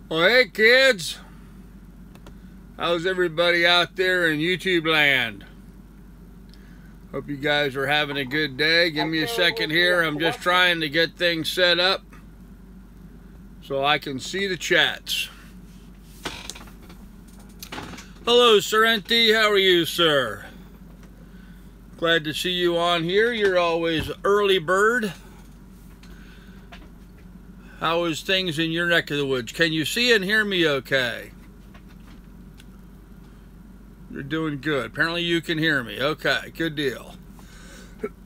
Well, hey kids, how's everybody out there in YouTube land? Hope you guys are having a good day. Give me a second here. I'm just trying to get things set up so I can see the chats. Hello, Sorrenti. How are you, sir? Glad to see you on here. You're always early bird. How is things in your neck of the woods? Can you see and hear me okay? You're doing good. Apparently you can hear me. Okay, good deal.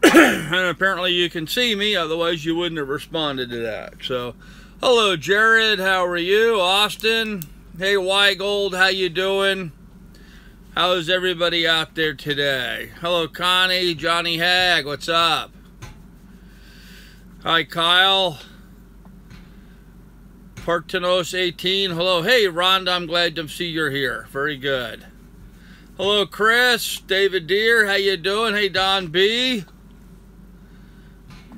And apparently you can see me, otherwise you wouldn't have responded to that. So, hello Jared, how are you? Austin, hey Weigold, how you doing? How is everybody out there today? Hello Connie, Johnny Hag, what's up? Hi Kyle. Partenos 18, hello. Hey Rhonda, I'm glad to see you're here. Very good. Hello Chris, David Deere, how you doing? Hey Don B.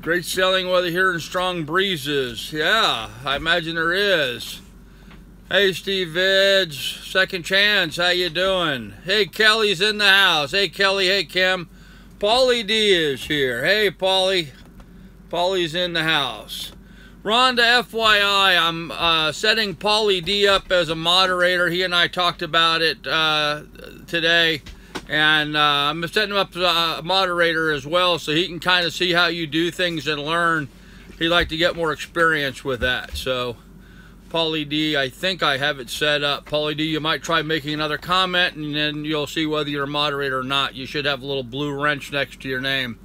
Great sailing weather here in strong breezes. Yeah, I imagine there is. Hey Steve Vidge, Second Chance, how you doing? Hey Kelly's in the house. Hey Kelly, hey Kim. Paulie D is here. Hey Paulie. Paulie's in the house. Rhonda, FYI, I'm setting Paulie D up as a moderator. He and I talked about it today. And I'm setting him up as a moderator as well so he can kind of see how you do things and learn. He'd like to get more experience with that. So, Paulie D, I think I have it set up. Paulie D, you might try making another comment and then you'll see whether you're a moderator or not. You should have a little blue wrench next to your name.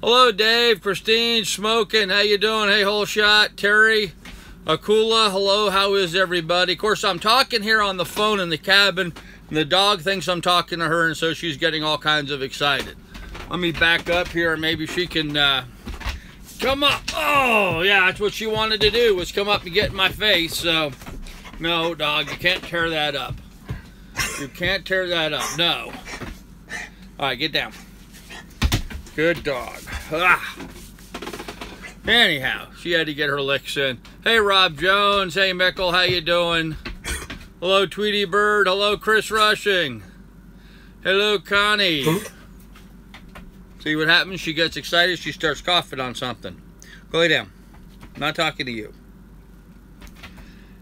Hello, Dave, Christine, Smoking, how you doing? Hey, Whole Shot, Terry, Akula, hello, how is everybody? Of course, I'm talking here on the phone in the cabin, and the dog thinks I'm talking to her, and so she's getting all kinds of excited. Let me back up here, and maybe she can come up. Oh, yeah, that's what she wanted to do, was come up and get in my face, so no, dog, you can't tear that up. You can't tear that up, no. All right, get down. Good dog. Ah. Anyhow, she had to get her licks in. Hey, Rob Jones. Hey, Mickle. How you doing? Hello, Tweety Bird. Hello, Chris Rushing. Hello, Connie. See what happens? She gets excited. She starts coughing on something. Go lay down. I'm not talking to you.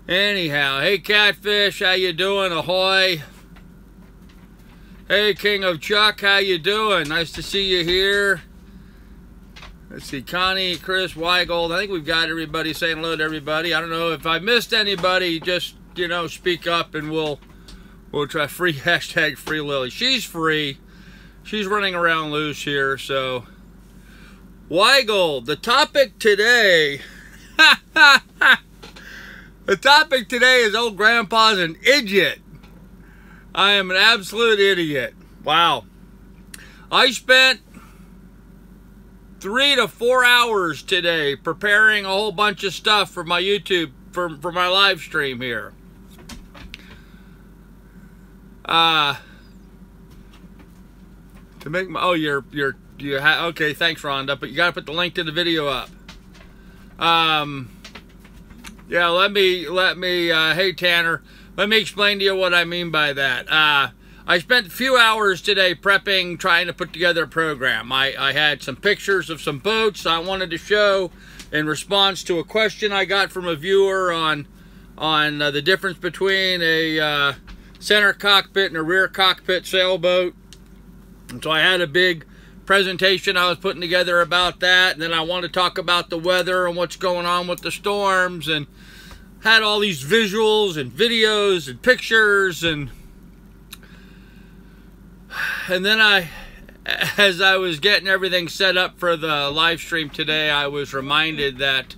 Anyhow, hey, Catfish. How you doing? Ahoy. Hey, King of Chuck, how you doing? Nice to see you here. Let's see, Connie, Chris, Weigold. I think we've got everybody saying hello to everybody. I don't know if I missed anybody. Just, you know, speak up and we'll try free hashtag free Lily. She's free. She's running around loose here. So, Weigold, the topic today. The topic today is old grandpa's an idiot. I am an absolute idiot. Wow. I spent 3 to 4 hours today preparing a whole bunch of stuff for my YouTube, for my live stream here. To make my, oh, okay, thanks Rhonda, but you gotta put the link to the video up. Yeah, let me, hey Tanner, let me explain to you what I mean by that. I spent a few hours today prepping, trying to put together a program. I had some pictures of some boats I wanted to show in response to a question I got from a viewer on the difference between a center cockpit and a rear cockpit sailboat. And so I had a big presentation I was putting together about that. And then I wanted to talk about the weather and what's going on with the storms, and had all these visuals and videos and pictures, and then as I was getting everything set up for the live stream today, I was reminded that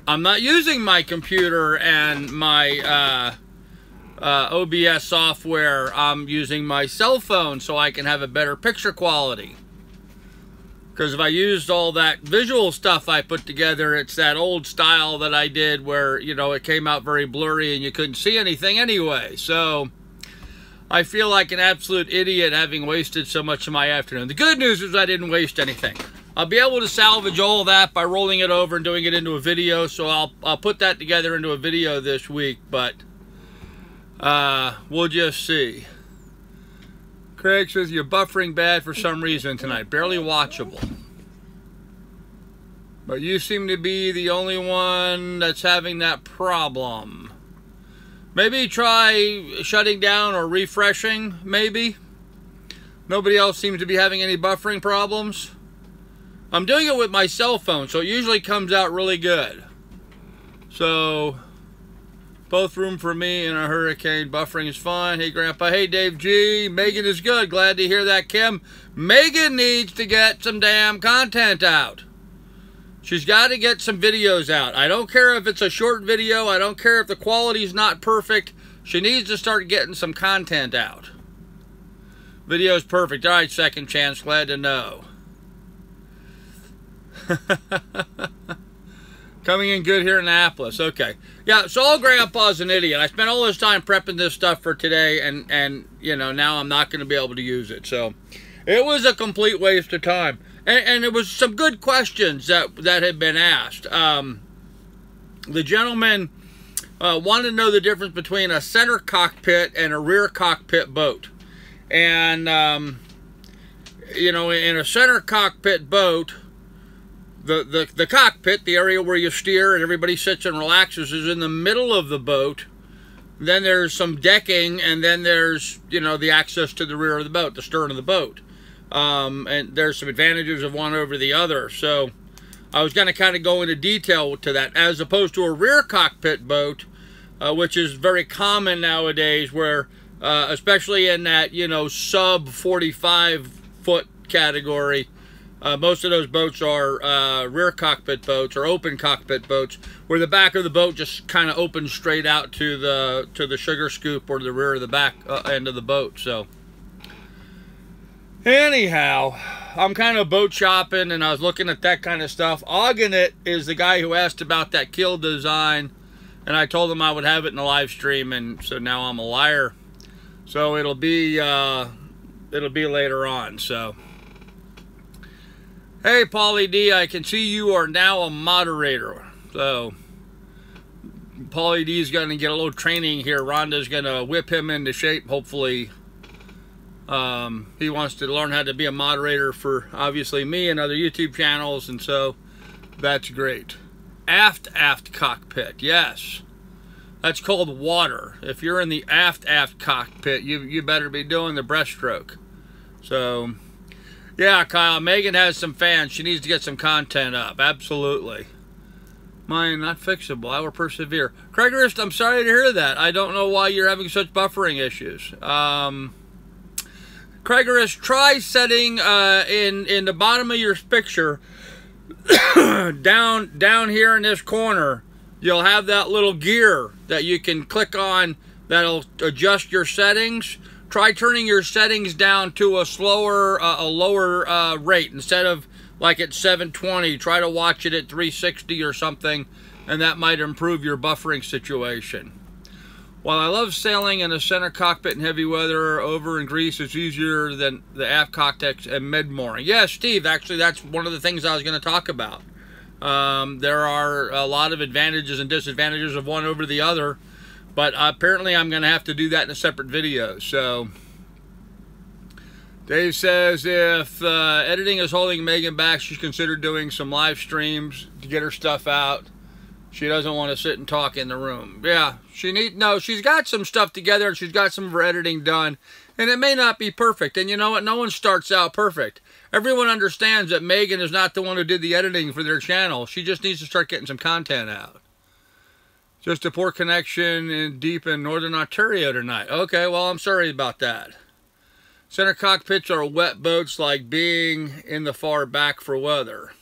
I'm not using my computer and my OBS software. I'm using my cell phone so I can have a better picture quality. Because if I used all that visual stuff I put together, it's that old style that I did where, you know, it came out very blurry and you couldn't see anything anyway. So I feel like an absolute idiot having wasted so much of my afternoon. The good news is I didn't waste anything. I'll be able to salvage all of that by rolling it over and doing it into a video. So I'll put that together into a video this week, but we'll just see. Craig says you're buffering bad for some reason tonight. Barely watchable. But you seem to be the only one that's having that problem. Maybe try shutting down or refreshing, maybe. Nobody else seems to be having any buffering problems. I'm doing it with my cell phone, so it usually comes out really good. So, both room for me and a hurricane. Buffering is fine. Hey, Grandpa. Hey, Dave G. Megan is good. Glad to hear that, Kim. Megan needs to get some damn content out. She's got to get some videos out. I don't care if it's a short video. I don't care if the quality's not perfect. She needs to start getting some content out. Video's perfect. All right, Second Chance. Glad to know. Coming in good here in Annapolis. Okay. Yeah, so old Grandpa's an idiot. I spent all this time prepping this stuff for today, and you know, now I'm not going to be able to use it. So it was a complete waste of time. And there was some good questions that had been asked. The gentleman wanted to know the difference between a center cockpit and a rear cockpit boat. And, you know, in a center cockpit boat, the cockpit, the area where you steer and everybody sits and relaxes, is in the middle of the boat. Then there's some decking, and then there's, you know, the access to the rear of the boat, the stern of the boat. And there's some advantages of one over the other. So I was going to kind of go into detail to that, as opposed to a rear cockpit boat, which is very common nowadays, where especially in that, you know, sub 45-foot category, most of those boats are rear cockpit boats or open cockpit boats, where the back of the boat just kind of opens straight out to the sugar scoop or the rear of the back end of the boat. So anyhow, I'm kind of boat shopping, and I was looking at that kind of stuff. Ogginit is the guy who asked about that keel design, and I told him I would have it in the live stream, and so now I'm a liar. So it'll be later on. So, hey, Paulie D, I can see you are now a moderator. So Paulie D is going to get a little training here. Rhonda's going to whip him into shape, hopefully. He wants to learn how to be a moderator for, obviously, me and other YouTube channels, and so that's great. Aft cockpit, yes. That's called water. If you're in the aft cockpit, you better be doing the breaststroke. So, yeah, Kyle, Megan has some fans. She needs to get some content up, absolutely. Mine, not fixable. I will persevere. Craigorist, I'm sorry to hear that. I don't know why you're having such buffering issues. Craigorist, try setting in the bottom of your picture, down here in this corner, you'll have that little gear that you can click on that'll adjust your settings. Try turning your settings down to a lower rate. Instead of like at 720, try to watch it at 360 or something, and that might improve your buffering situation. While I love sailing in the center cockpit in heavy weather, over in Greece, it's easier than the aft cockpit and mid-mooring. Yes, Steve, actually, that's one of the things I was going to talk about. There are a lot of advantages and disadvantages of one over the other, but apparently I'm going to have to do that in a separate video. So, Dave says if editing is holding Megan back, she's considered doing some live streams to get her stuff out. She doesn't want to sit and talk in the room. Yeah, she's got some stuff together, and she's got some of her editing done, and it may not be perfect. And you know what? No one starts out perfect. Everyone understands that Megan is not the one who did the editing for their channel. She just needs to start getting some content out. Just a poor connection deep in Northern Ontario tonight. Okay, well, I'm sorry about that. Center cockpits are wet boats, like being in the far back for weather.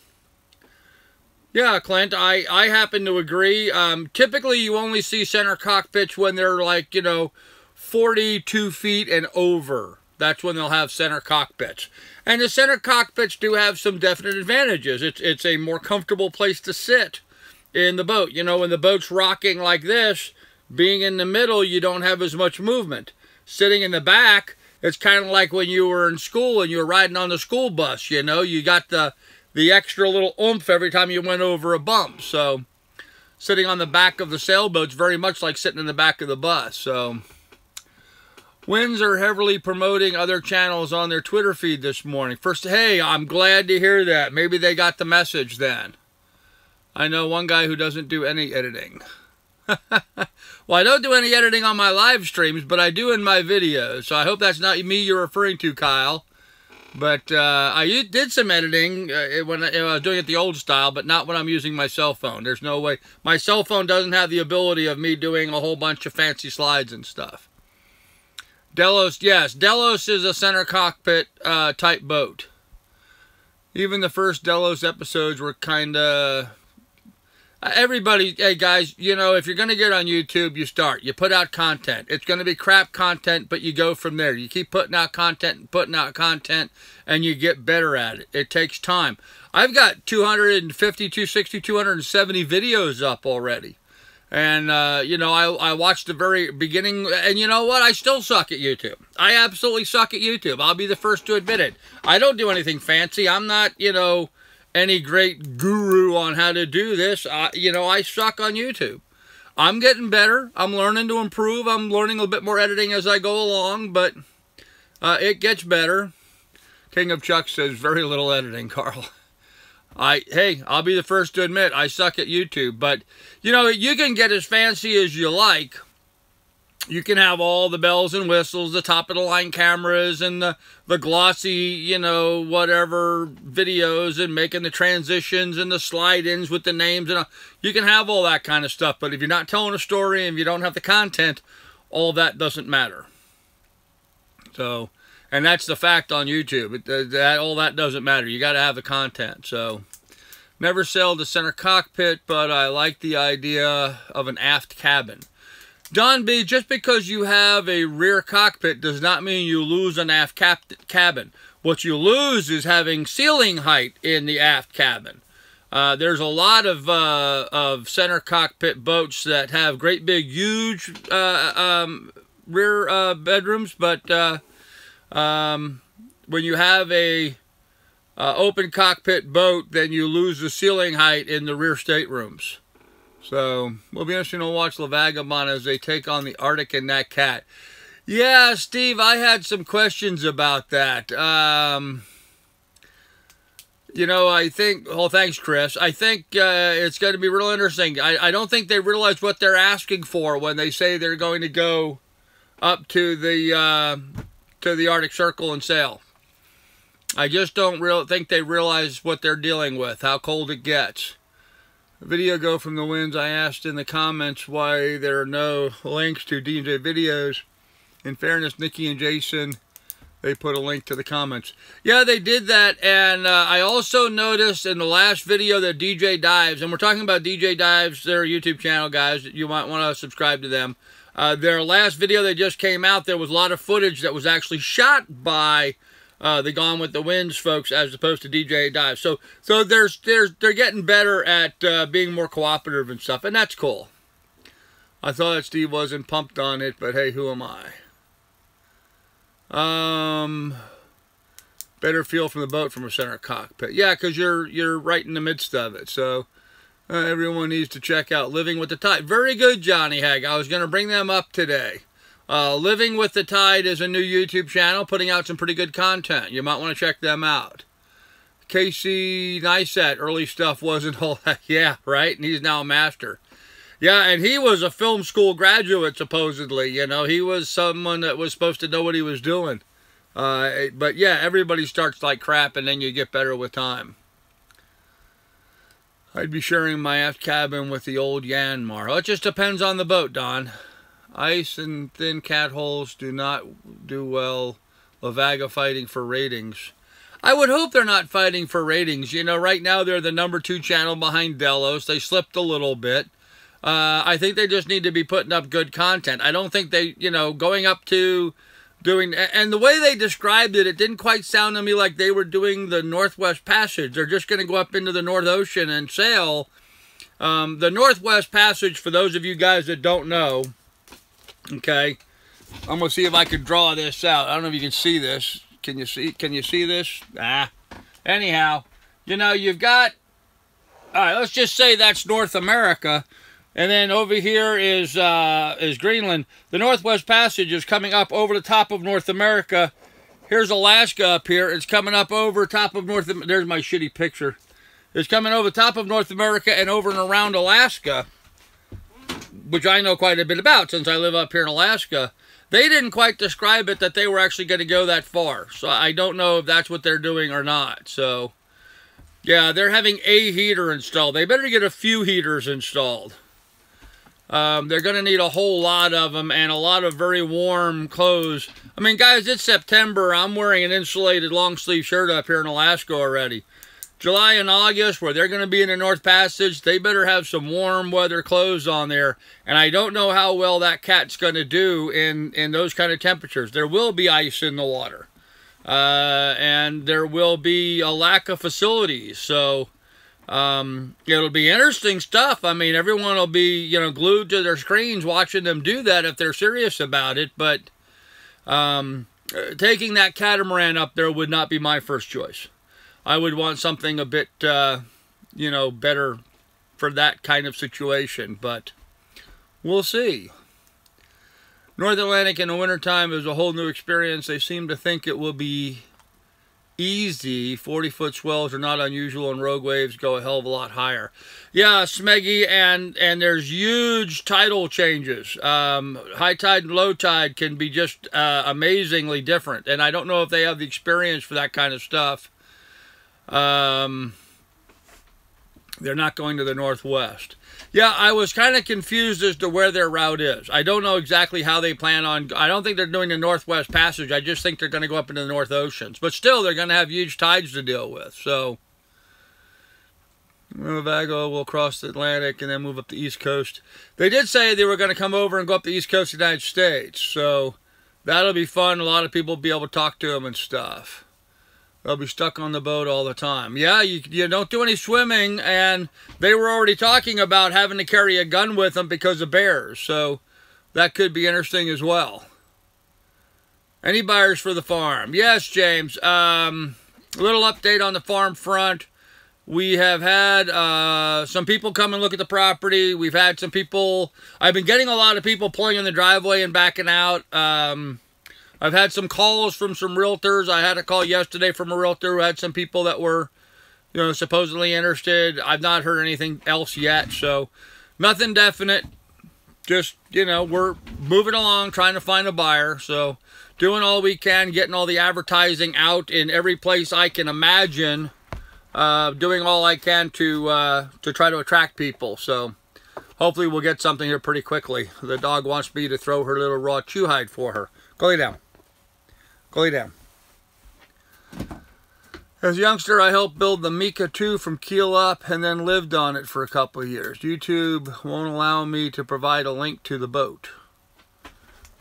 Yeah, Clint, I happen to agree. Typically, you only see center cockpits when they're like, you know, 42 feet and over. That's when they'll have center cockpits. And the center cockpits do have some definite advantages. It's a more comfortable place to sit in the boat. You know, when the boat's rocking like this, being in the middle, you don't have as much movement. Sitting in the back, it's kind of like when you were in school and you were riding on the school bus, you know. You got the the extra little oomph every time you went over a bump. So sitting on the back of the sailboat's very much like sitting in the back of the bus. So Winds are heavily promoting other channels on their Twitter feed this morning. First, hey, I'm glad to hear that. Maybe they got the message then. I know one guy who doesn't do any editing. Well, I don't do any editing on my live streams, but I do in my videos. So I hope that's not me you're referring to, Kyle. But I did some editing when I was doing it the old style, but not when I'm using my cell phone. There's no way. My cell phone doesn't have the ability of me doing a whole bunch of fancy slides and stuff. Delos, yes. Delos is a center cockpit type boat. Even the first Delos episodes were kind of... everybody, hey guys, you know, if you're going to get on YouTube, you start. You put out content. It's going to be crap content, but you go from there. You keep putting out content, and you get better at it. It takes time. I've got 250, 260, 270 videos up already. And, you know, I watched the very beginning, and you know what? I still suck at YouTube. I absolutely suck at YouTube. I'll be the first to admit it. I don't do anything fancy. I'm not, you know, any great guru on how to do this. You know, I suck on YouTube. I'm getting better. I'm learning to improve. I'm learning a bit more editing as I go along, but it gets better. King of Chuck says, very little editing, Carl. Hey, I'll be the first to admit I suck at YouTube, but, you know, you can get as fancy as you like. You can have all the bells and whistles, the top-of-the-line cameras, and the glossy, you know, whatever videos, and making the transitions and the slide-ins with the names. And you can have all that kind of stuff, but if you're not telling a story and if you don't have the content, all that doesn't matter. So... and that's the fact on YouTube. All that doesn't matter. You got to have the content. So, never sailed a center cockpit, but I like the idea of an aft cabin. Don B, just because you have a rear cockpit does not mean you lose an aft cabin. What you lose is having ceiling height in the aft cabin. There's a lot of center cockpit boats that have great big, huge rear bedrooms, but... when you have a open cockpit boat, then you lose the ceiling height in the rear staterooms. So, we'll be interesting to watch La Vagabond as they take on the Arctic and Nat Cat. Yeah, Steve, I had some questions about that. You know, I think, oh, thanks, Chris. I think it's going to be real interesting. I don't think they realize what they're asking for when they say they're going to go up to the Arctic Circle and sail. I just don't think they realize what they're dealing with, how cold it gets. Video go from the winds. I asked in the comments why there are no links to DJ videos. In fairness, Nikki and Jason, they put a link to the comments. Yeah, they did that, and I also noticed in the last video that DJ Dives, and we're talking about DJ Dives, their YouTube channel, guys. You might want to subscribe to them. Their last video that just came out, there was a lot of footage that was actually shot by the Gone with the Winds folks as opposed to DJ Dive. So they're getting better at being more cooperative and stuff, and that's cool. I thought that Steve wasn't pumped on it, but hey, who am I? Better feel from the boat from a center cockpit. Yeah, because you're right in the midst of it, so... everyone needs to check out Living with the Tide. Very good, Johnny Hag. I was going to bring them up today. Living with the Tide is a new YouTube channel putting out some pretty good content. You might want to check them out. Casey Neistat, early stuff wasn't all that. Yeah, right? And he's now a master. Yeah, and he was a film school graduate, supposedly. You know, he was someone that was supposed to know what he was doing. But yeah, everybody starts like crap, and then you get better with time. I'd be sharing my aft cabin with the old Yanmar. Well, it just depends on the boat, Don. Ice and thin cat holes do not do well. La Vaga fighting for ratings. I would hope they're not fighting for ratings. You know, right now they're the #2 channel behind Delos. They slipped a little bit. I think they just need to be putting up good content. I don't think they, you know, going up to... doing, and the way they described it, it didn't quite sound to me like they were doing the Northwest Passage. They're just going to go up into the North Ocean and sail. The Northwest Passage, for those of you guys that don't know, okay, I'm going to see if I can draw this out. I don't know if you can see this. Can you see this? Anyhow, you know, you've got, all right, let's just say that's North America, and then over here is Greenland. The Northwest Passage is coming up over the top of North America. Here's Alaska up here. It's coming up over top of North. There's my shitty picture. It's coming over top of North America and over and around Alaska, which I know quite a bit about since I live up here in Alaska. They didn't quite describe it that they were actually going to go that far. So I don't know if that's what they're doing or not. So, yeah, they're having a heater installed. They better get a few heaters installed. They're going to need a whole lot of them and a lot of very warm clothes. I mean, guys, it's September. I'm wearing an insulated long-sleeve shirt up here in Alaska already. July and August, where they're going to be in the North Passage, they better have some warm weather clothes on there. And I don't know how well that cat's going to do in those kind of temperatures. There will be ice in the water. And there will be a lack of facilities. So it'll be interesting stuff. I mean, everyone will be, you know, glued to their screens watching them do that if they're serious about it. But taking that catamaran up there would not be my first choice. I would want something a bit, you know, better for that kind of situation, but we'll see. North Atlantic in the wintertime is a whole new experience. They seem to think it will be easy. 40-foot swells are not unusual, and rogue waves go a hell of a lot higher. Yeah, Smeggy, and there's huge tidal changes. High tide and low tide can be just amazingly different, and I don't know if they have the experience for that kind of stuff. They're not going to the Northwest. Yeah, I was kind of confused as to where their route is. I don't know exactly how they plan on... I don't think they're doing the Northwest Passage. I just think they're going to go up into the North Oceans. But still, they're going to have huge tides to deal with. So, Vago will cross the Atlantic and then move up the East Coast. They did say they were going to come over and go up the East Coast of the United States. So, that'll be fun. A lot of people will be able to talk to them and stuff. They'll be stuck on the boat all the time. Yeah, you don't do any swimming, and they were already talking about having to carry a gun with them because of bears, so that could be interesting as well. Any buyers for the farm? Yes, James. A little update on the farm front. We have had some people come and look at the property. We've had some people... I've been getting a lot of people pulling in the driveway and backing out. I've had some calls from some realtors. I had a call yesterday from a realtor who had some people that were, you know, supposedly interested. I've not heard anything else yet, so nothing definite. Just, you know, we're moving along, trying to find a buyer. So doing all we can, getting all the advertising out in every place I can imagine. Doing all I can to try to attract people. So hopefully we'll get something here pretty quickly. The dog wants me to throw her little raw chew hide for her. Go lay down. Go lay down. As a youngster, I helped build the Mika 2 from keel up and then lived on it for a couple of years. YouTube won't allow me to provide a link to the boat.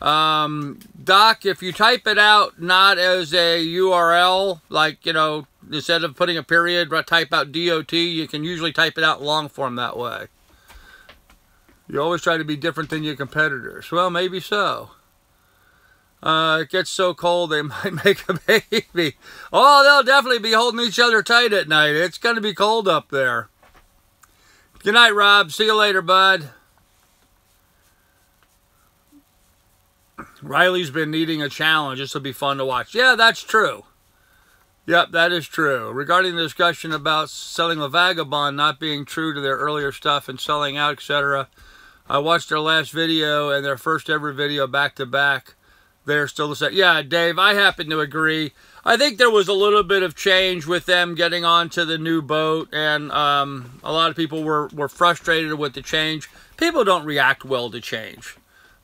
Doc, if you type it out not as a URL, like, you know, instead of putting a period, type out DOT, you can usually type it out long form that way. You always try to be different than your competitors. Well, maybe so. It gets so cold they might make a baby. Oh, they'll definitely be holding each other tight at night. It's going to be cold up there. Good night, Rob. See you later, bud. Riley's been needing a challenge. This will be fun to watch. Yeah, that's true. Yep, that is true. Regarding the discussion about selling the Vagabond not being true to their earlier stuff and selling out, etc., I watched their last video and their first ever video back to back. They're still the same. Yeah, Dave, I happen to agree. I think there was a little bit of change with them getting onto the new boat, and a lot of people were frustrated with the change. People don't react well to change.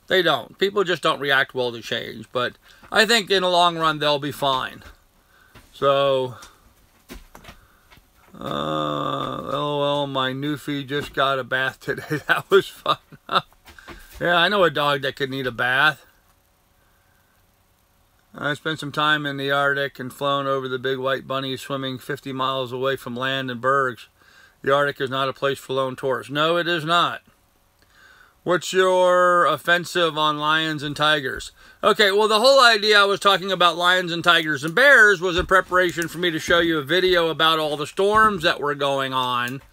They don't. People just don't react well to change, but I think in the long run they'll be fine. So, LOL, my newfie just got a bath today. That was fun. Yeah, I know a dog that could need a bath. I spent some time in the Arctic and flown over the big white bunnies swimming 50 miles away from land and bergs. The Arctic is not a place for lone tourists. No, it is not. What's your offensive on lions and tigers? Okay, well, the whole idea I was talking about lions and tigers and bears was in preparation for me to show you a video about all the storms that were going on.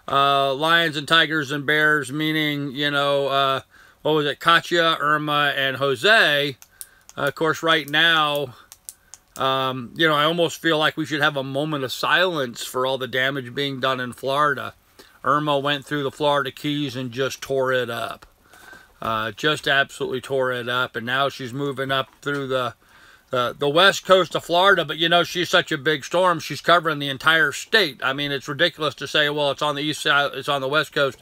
Lions and tigers and bears, meaning, you know, what was it, Katya, Irma, and Jose. Of course, right now, you know, I almost feel like we should have a moment of silence for all the damage being done in Florida. Irma went through the Florida Keys and just tore it up. Just absolutely tore it up. And now she's moving up through the west coast of Florida. But, you know, she's such a big storm, she's covering the entire state. I mean, it's ridiculous to say, well, it's on the east side, it's on the west coast.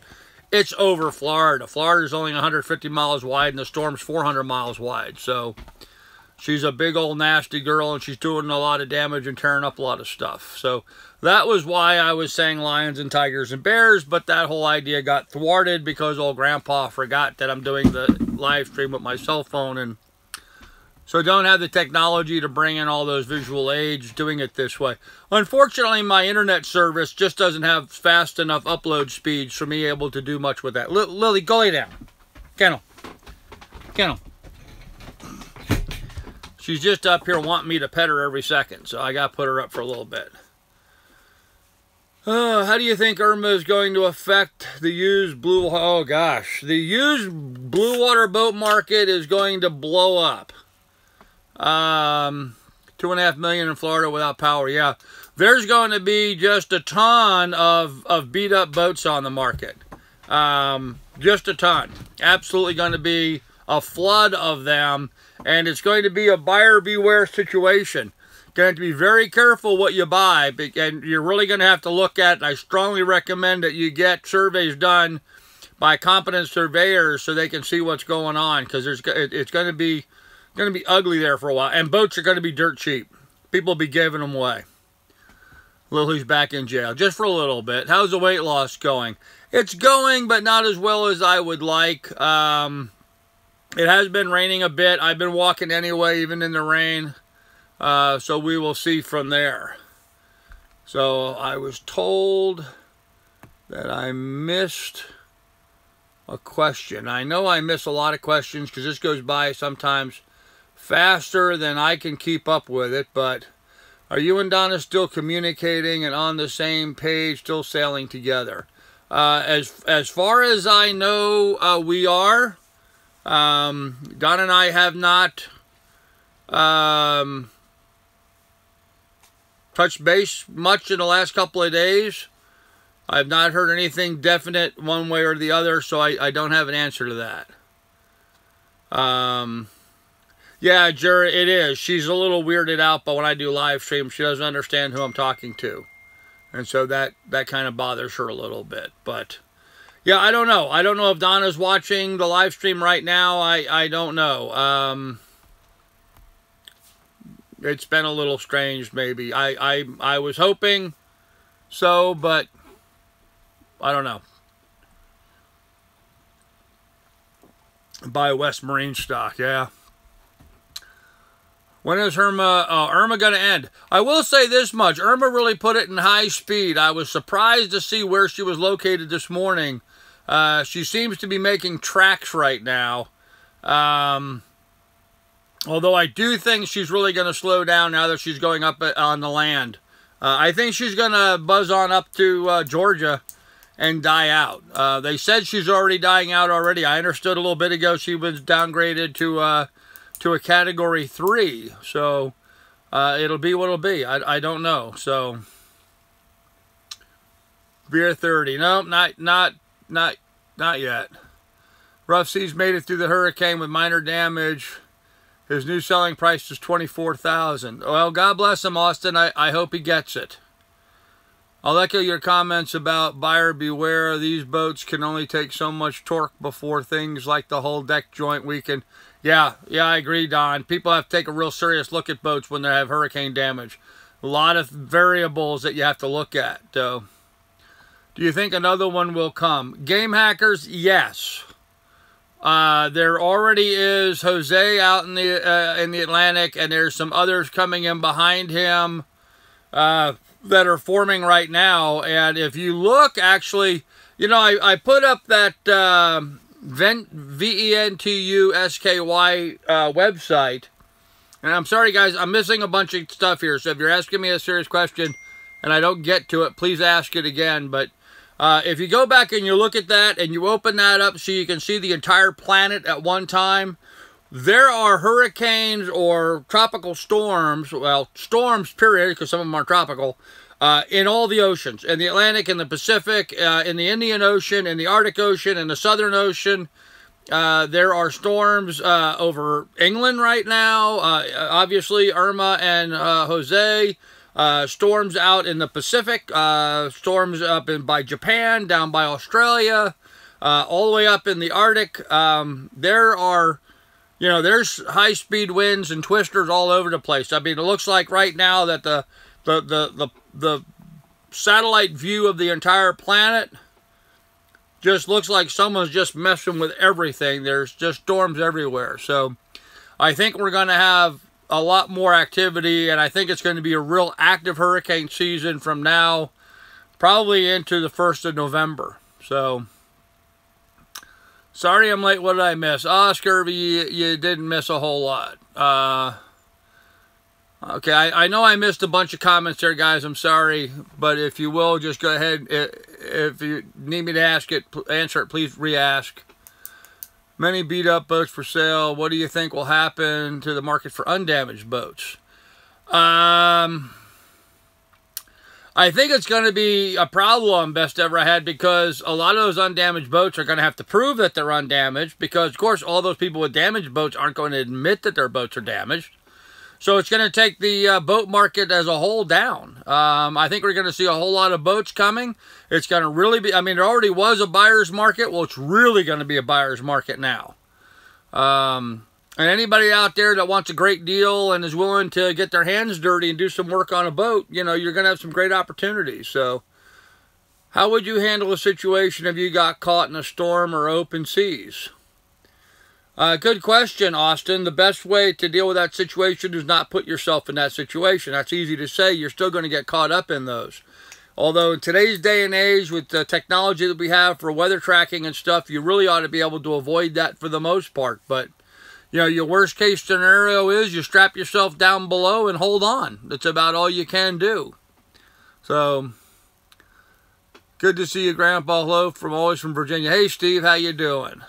It's over Florida. Florida's only 150 miles wide, and the storm's 400 miles wide. So she's a big old nasty girl, and she's doing a lot of damage and tearing up a lot of stuff. So that was why I was saying lions and tigers and bears, but that whole idea got thwarted because old Grandpa forgot that I'm doing the live stream with my cell phone, and so don't have the technology to bring in all those visual aids doing it this way. Unfortunately, my internet service just doesn't have fast enough upload speeds for me able to do much with that. Lily, go lay down. Kennel. Kennel. She's just up here wanting me to pet her every second, so I got to put her up for a little bit. How do you think Irma is going to affect the used blue... Oh, gosh. The used blue water boat market is going to blow up. 2.5 million in Florida without power. Yeah. There's going to be just a ton of beat-up boats on the market. Just a ton. Absolutely going to be a flood of them. And it's going to be a buyer beware situation. Going to be very careful what you buy, and you're really going to have to look at, and I strongly recommend that you get surveys done by competent surveyors so they can see what's going on, because it's going to be ugly there for a while, and boats are going to be dirt cheap. People will be giving them away. Lily's back in jail just for a little bit. How's the weight loss going? It's going, but not as well as I would like. It has been raining a bit. I've been walking anyway, even in the rain. So we will see from there. So I was told that I missed a question. I know I miss a lot of questions because this goes by sometimes faster than I can keep up with it. But are you and Donna still communicating and on the same page, still sailing together? As far as I know, we are. Donna and I have not touched base much in the last couple of days. I've not heard anything definite one way or the other, so I don't have an answer to that. Yeah, Jared, it is. She's a little weirded out, but when I do live streams, she doesn't understand who I'm talking to. And so that kind of bothers her a little bit. But yeah, I don't know. I don't know if Donna's watching the live stream right now. I don't know. It's been a little strange, maybe. I was hoping so, but I don't know. Buy West Marine stock, yeah. When is Irma going to end? I will say this much. Irma really put it in high speed. I was surprised to see where she was located this morning. She seems to be making tracks right now. Although I do think she's really going to slow down now that she's going up on the land. I think she's going to buzz on up to Georgia and die out. They said she's already dying out already. I understood a little bit ago she was downgraded to a Category 3. So it'll be what it'll be. I don't know. So Beer 30. No, not yet. Rough Seas made it through the hurricane with minor damage. His new selling price is $24,000. Well, God bless him, Austin. I hope he gets it. I'll echo your comments about buyer beware. These boats can only take so much torque before things like the whole deck joint weaken. Yeah, I agree, Don. People have to take a real serious look at boats when they have hurricane damage. A lot of variables that you have to look at. So, do you think another one will come? Game Hackers, yes. There already is Jose out in the Atlantic, and there's some others coming in behind him that are forming right now. And if you look, actually, you know, I put up that VENTUSKY website. And I'm sorry, guys, I'm missing a bunch of stuff here. So if you're asking me a serious question and I don't get to it, please ask it again. But if you go back and you look at that and you open that up so you can see the entire planet at one time, there are hurricanes or tropical storms, well, storms, period, because some of them are tropical, in all the oceans, in the Atlantic, in the Pacific, in the Indian Ocean, in the Arctic Ocean, in the Southern Ocean. There are storms over England right now, obviously Irma and Jose. Storms out in the Pacific, storms up by Japan, down by Australia, all the way up in the Arctic. There are, you know, there's high-speed winds and twisters all over the place. I mean, it looks like right now that the satellite view of the entire planet just looks like someone's just messing with everything. There's just storms everywhere. So I think we're going to have a lot more activity, and I think it's going to be a real active hurricane season from now probably into the 1st of November. So sorry I'm late. What did I miss? Scurvy, you didn't miss a whole lot. Okay, I know I missed a bunch of comments there, guys. I'm sorry. But if you will, just go ahead. If you need me to answer it, please re-ask. Many beat-up boats for sale. What do you think will happen to the market for undamaged boats? I think it's going to be a problem best ever I had, because a lot of those undamaged boats are going to have to prove that they're undamaged, because, of course, all those people with damaged boats aren't going to admit that their boats are damaged. So it's going to take the boat market as a whole down. I think we're going to see a whole lot of boats coming. It's going to really be, I mean, there already was a buyer's market. Well, it's really going to be a buyer's market now. And anybody out there that wants a great deal and is willing to get their hands dirty and do some work on a boat, you know, you're going to have some great opportunities. So how would you handle a situation if you got caught in a storm or open seas? Good question, Austin. The best way to deal with that situation is not put yourself in that situation. That's easy to say. You're still going to get caught up in those. Although in today's day and age, with the technology that we have for weather tracking and stuff, you really ought to be able to avoid that for the most part. But, you know, your worst case scenario is you strap yourself down below and hold on. That's about all you can do. So, good to see you, Grandpa Loaf, always from Virginia. Hey, Steve, how you doing?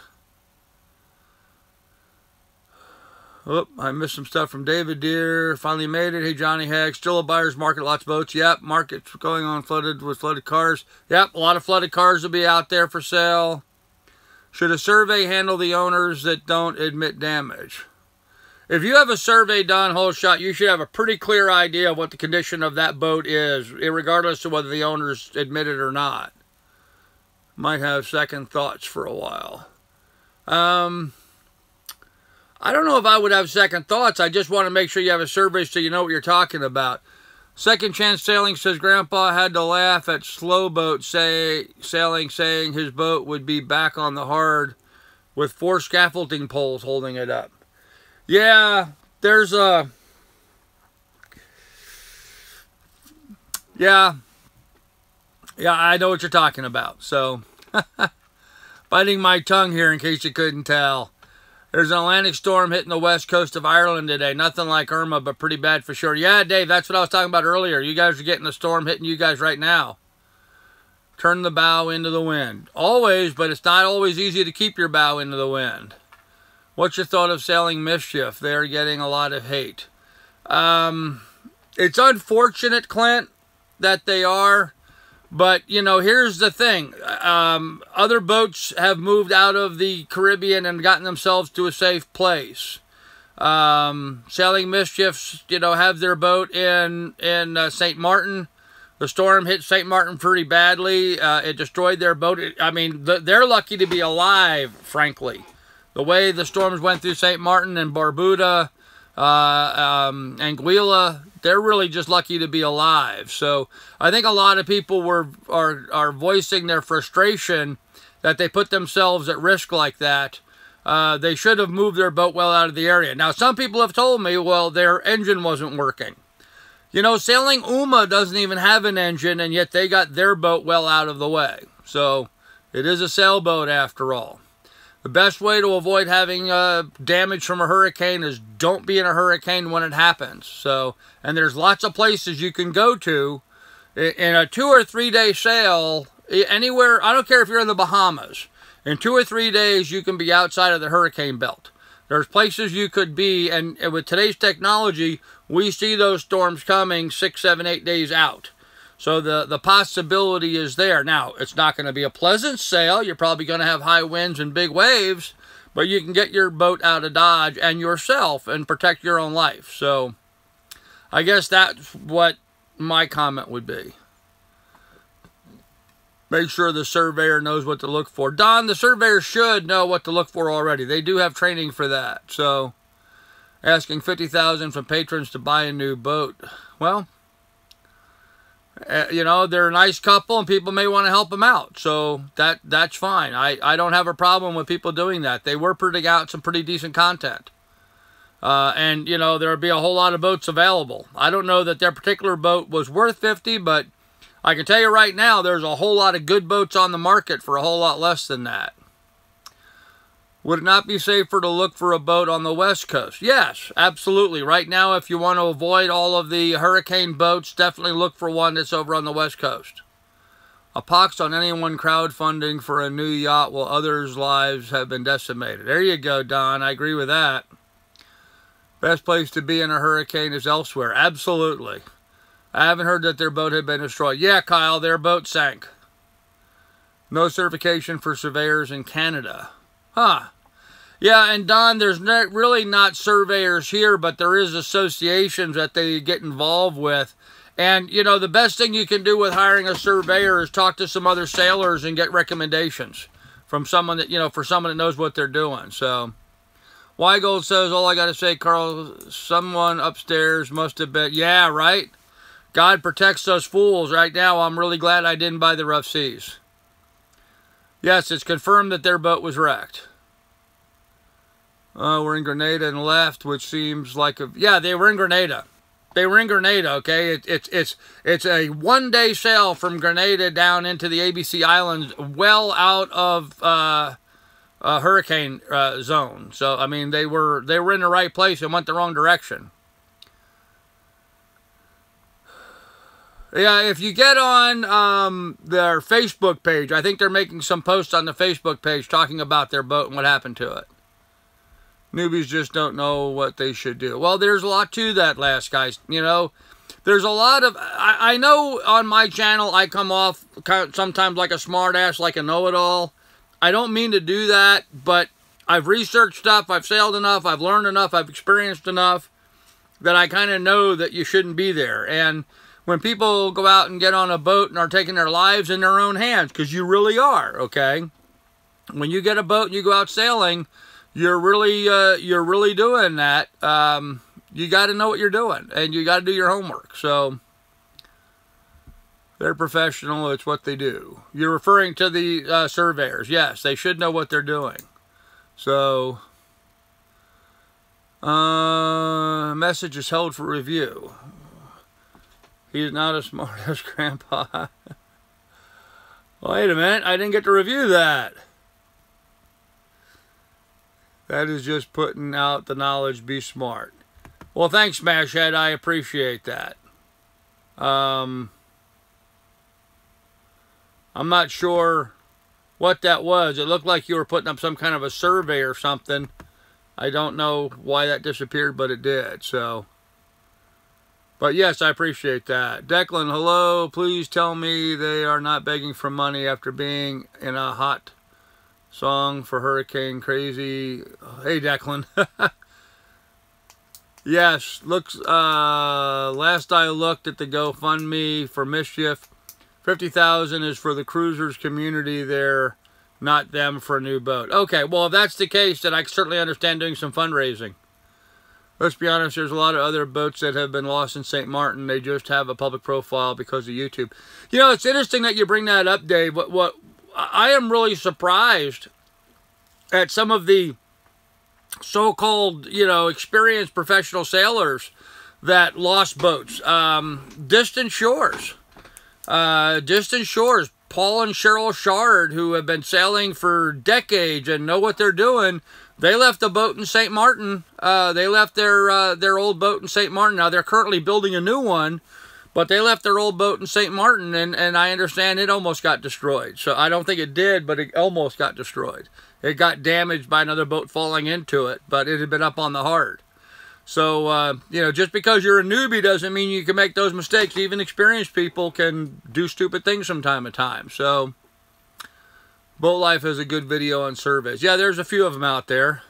Oh, I missed some stuff from David Deere. Finally made it. Hey, Johnny Hagg. Still a buyer's market. Lots of boats. Yep, market's going on flooded with flooded cars. Yep, a lot of flooded cars will be out there for sale. Should a survey handle the owners that don't admit damage? If you have a survey done, whole shot, you should have a pretty clear idea of what the condition of that boat is, regardless of whether the owners admit it or not. Might have second thoughts for a while. I don't know if I would have second thoughts. I just want to make sure you have a survey so you know what you're talking about. Second Chance Sailing says Grandpa had to laugh at slow boat sailing, saying his boat would be back on the hard with 4 scaffolding poles holding it up. Yeah, there's a... Yeah, I know what you're talking about. So, biting my tongue here in case you couldn't tell. There's an Atlantic storm hitting the west coast of Ireland today. Nothing like Irma, but pretty bad for sure. Yeah, Dave, that's what I was talking about earlier. You guys are getting a storm hitting you guys right now. Turn the bow into the wind. Always, but it's not always easy to keep your bow into the wind. What's your thought of Sailing Mischief? They're getting a lot of hate. It's unfortunate, Clint, that they are. But, you know, here's the thing. Other boats have moved out of the Caribbean and gotten themselves to a safe place. Sailing Mischiefs, you know, have their boat in St. Martin. The storm hit St. Martin pretty badly. It destroyed their boat. I mean, they're lucky to be alive, frankly. The way the storms went through St. Martin and Barbuda, Anguilla, they're really just lucky to be alive. So I think a lot of people are voicing their frustration that they put themselves at risk like that. They should have moved their boat well out of the area. Now, some people have told me, well, their engine wasn't working. You know, Sailing Uma doesn't even have an engine, and yet they got their boat well out of the way. So it is a sailboat after all. The best way to avoid having damage from a hurricane is don't be in a hurricane when it happens. So, and there's lots of places you can go to in a 2 or 3 day sail, anywhere. I don't care if you're in the Bahamas. In 2 or 3 days, you can be outside of the hurricane belt. There's places you could be, and with today's technology, we see those storms coming 6, 7, 8 days out. So the possibility is there. Now, it's not going to be a pleasant sail. You're probably going to have high winds and big waves, but you can get your boat out of Dodge and yourself and protect your own life. So I guess that's what my comment would be. Make sure the surveyor knows what to look for. Don, the surveyor should know what to look for already. They do have training for that. So, asking $50,000 from patrons to buy a new boat. Well, you know, they're a nice couple and people may want to help them out. So, that's fine. I don't have a problem with people doing that. They were putting out some pretty decent content. And, you know, there would be a whole lot of boats available. I don't know that their particular boat was worth 50, but I can tell you right now, there's a whole lot of good boats on the market for a whole lot less than that. Would it not be safer to look for a boat on the West Coast? Yes, absolutely. Right now, if you want to avoid all of the hurricane boats, definitely look for one that's over on the West Coast. A pox on anyone crowdfunding for a new yacht while others' lives have been decimated. There you go, Don. I agree with that. Best place to be in a hurricane is elsewhere. Absolutely. I haven't heard that their boat had been destroyed. Yeah, Kyle, their boat sank. No certification for surveyors in Canada. Huh. Yeah, and Don, there's really not surveyors here, but there is associations that they get involved with. And, you know, the best thing you can do with hiring a surveyor is talk to some other sailors and get recommendations from someone that, you know, for someone that knows what they're doing. So, Weigold says, all I got to say, Carl, someone upstairs must have been, yeah, right? God protects those fools. Right now, I'm really glad I didn't buy the rough seas. Yes, it's confirmed that their boat was wrecked. We're in Grenada and left, which seems like a... Yeah, they were in Grenada. They were in Grenada, okay? It's a one-day sail from Grenada down into the ABC Islands, well out of a hurricane zone. So, I mean, they were in the right place and went the wrong direction. Yeah, if you get on their Facebook page, I think they're making some posts on the Facebook page talking about their boat and what happened to it. Newbies just don't know what they should do. Well, there's a lot to that, last guys. You know, there's a lot of... I know on my channel I come off sometimes like a smartass, like a know-it-all. I don't mean to do that, but I've researched stuff, I've sailed enough, I've learned enough, I've experienced enough that I kind of know that you shouldn't be there. And when people go out and get on a boat and are taking their lives in their own hands, because you really are, okay? When you get a boat and you go out sailing, you're really doing that. You got to know what you're doing, and you got to do your homework. So they're professional. It's what they do. You're referring to the surveyors. Yes, they should know what they're doing. So message is held for review. He's not as smart as Grandpa. Wait a minute, I didn't get to review that. That is just putting out the knowledge, be smart. Well, thanks, Smashhead, I appreciate that. I'm not sure what that was. It looked like you were putting up some kind of a survey or something. I don't know why that disappeared, but it did, so... But yes, I appreciate that. Declan, hello. Please tell me they are not begging for money after being in a hot song for Hurricane Crazy. Hey, Declan. Yes, looks. Last I looked at the GoFundMe for Mischief, $50,000 is for the cruisers community there, not them for a new boat. Okay, well, if that's the case, then I certainly understand doing some fundraising. Let's be honest, there's a lot of other boats that have been lost in St. Martin. They just have a public profile because of YouTube. You know, it's interesting that you bring that up, Dave. What I am really surprised at some of the so-called, you know, experienced professional sailors that lost boats. Distant shores. Paul and Cheryl Shard, who have been sailing for decades and know what they're doing, they left the boat in St. Martin. They left their old boat in St. Martin. Now, they're currently building a new one, but they left their old boat in St. Martin, and I understand it almost got destroyed. So I don't think it did, but it almost got destroyed. It got damaged by another boat falling into it, but it had been up on the hard. So, you know, just because you're a newbie doesn't mean you can make those mistakes. Even experienced people can do stupid things from time to time. So, Boat Life is a good video on surveys. Yeah, there's a few of them out there.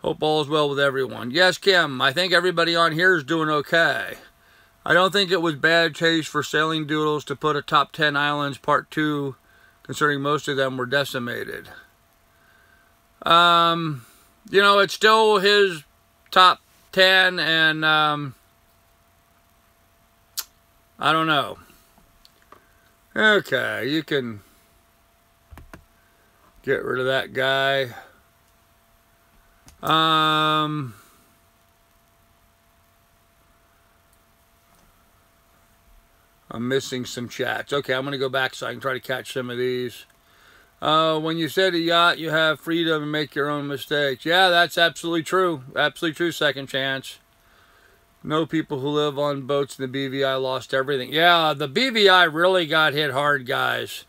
Hope all is well with everyone. Yes, Kim, I think everybody on here is doing okay. I don't think it was bad taste for Sailing Doodles to put a top 10 islands part 2, considering most of them were decimated. You know, it's still his top 10, and I don't know. Okay, you can get rid of that guy. I'm missing some chats. Okay, I'm going to go back so I can try to catch some of these. When you said a yacht, you have freedom to make your own mistakes. Yeah, that's absolutely true. Absolutely true, Second Chance. No, people who live on boats in the BVI lost everything. Yeah, the BVI really got hit hard, guys.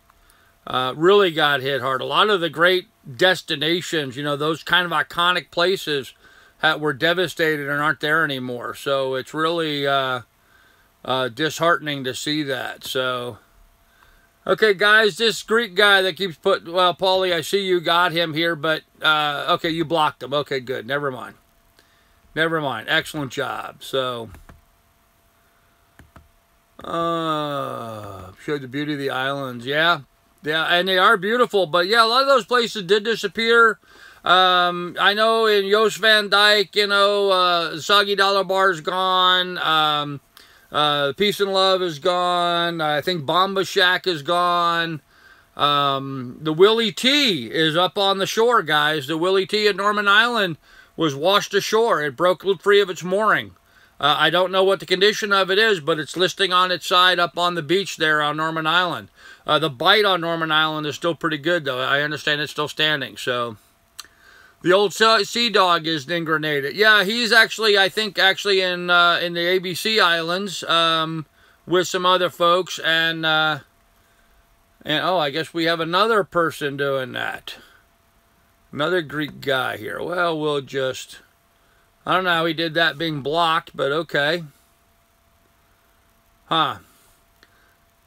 Really got hit hard. A lot of the great destinations, you know, those kind of iconic places were devastated and aren't there anymore. So it's really disheartening to see that. So... okay, guys, this Greek guy that keeps putting, well, Paulie, I see you got him here, but, okay, you blocked him. Okay, good. Never mind. Never mind. Excellent job. So, showed the beauty of the islands. Yeah. Yeah, and they are beautiful, but, yeah, a lot of those places did disappear. I know in Joost Van Dyke, you know, Soggy Dollar Bar's gone. Peace and Love is gone. I think Bomba Shack is gone. The Willie T is up on the shore, guys. The Willie T at Norman Island was washed ashore. It broke free of its mooring. I don't know what the condition of it is, but it's listing on its side up on the beach there on Norman Island. The bite on Norman Island is still pretty good, though. I understand it's still standing, so... the old Sea Dog is in Grenada. Yeah, he's actually, I think, actually in the ABC Islands with some other folks. And oh, I guess we have another person doing that. Another Greek guy here. Well, we'll just... I don't know how he did that being blocked, but okay. Huh.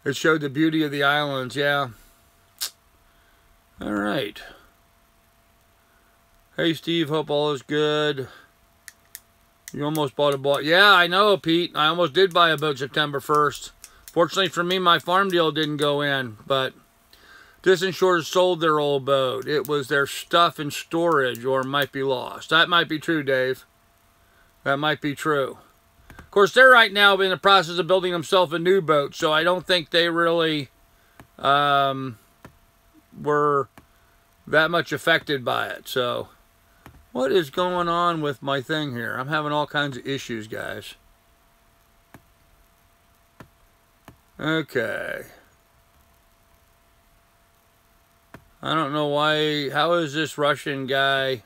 It showed the beauty of the islands, yeah. All right. Hey, Steve, hope all is good. You almost bought a boat. Yeah, I know, Pete. I almost did buy a boat September 1st. Fortunately for me, my farm deal didn't go in, but Disinsured sold their old boat. It was their stuff in storage or might be lost. That might be true, Dave. That might be true. Of course, they're right now in the process of building themselves a new boat, so I don't think they really were that much affected by it, so... what is going on with my thing here? I'm having all kinds of issues, guys. Okay. I don't know why. How is this Russian guy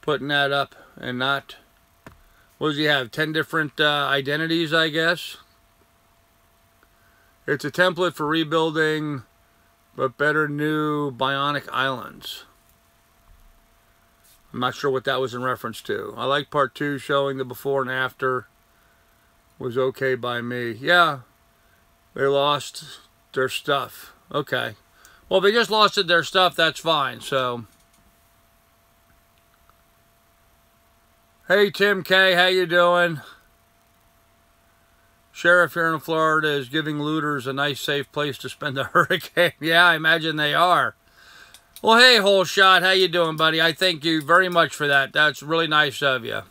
putting that up and not... what does he have? 10 different identities, I guess? It's a template for rebuilding, but better new bionic islands. I'm not sure what that was in reference to. I like part 2 showing the before and after. Was okay by me. Yeah, they lost their stuff. Okay. Well, if they just lost their stuff, that's fine. So, hey, Tim K, how you doing? Sheriff here in Florida is giving looters a nice, safe place to spend the hurricane. Yeah, I imagine they are. Well, hey, Whole Shot, how you doing, buddy? I thank you very much for that. That's really nice of you.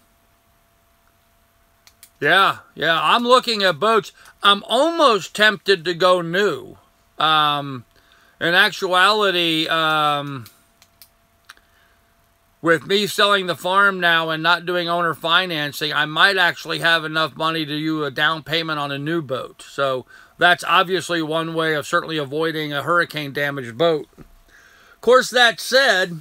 Yeah, I'm looking at boats. I'm almost tempted to go new. In actuality, with me selling the farm now and not doing owner financing, I might actually have enough money to do a down payment on a new boat. So that's obviously one way of certainly avoiding a hurricane-damaged boat. Of course, that said,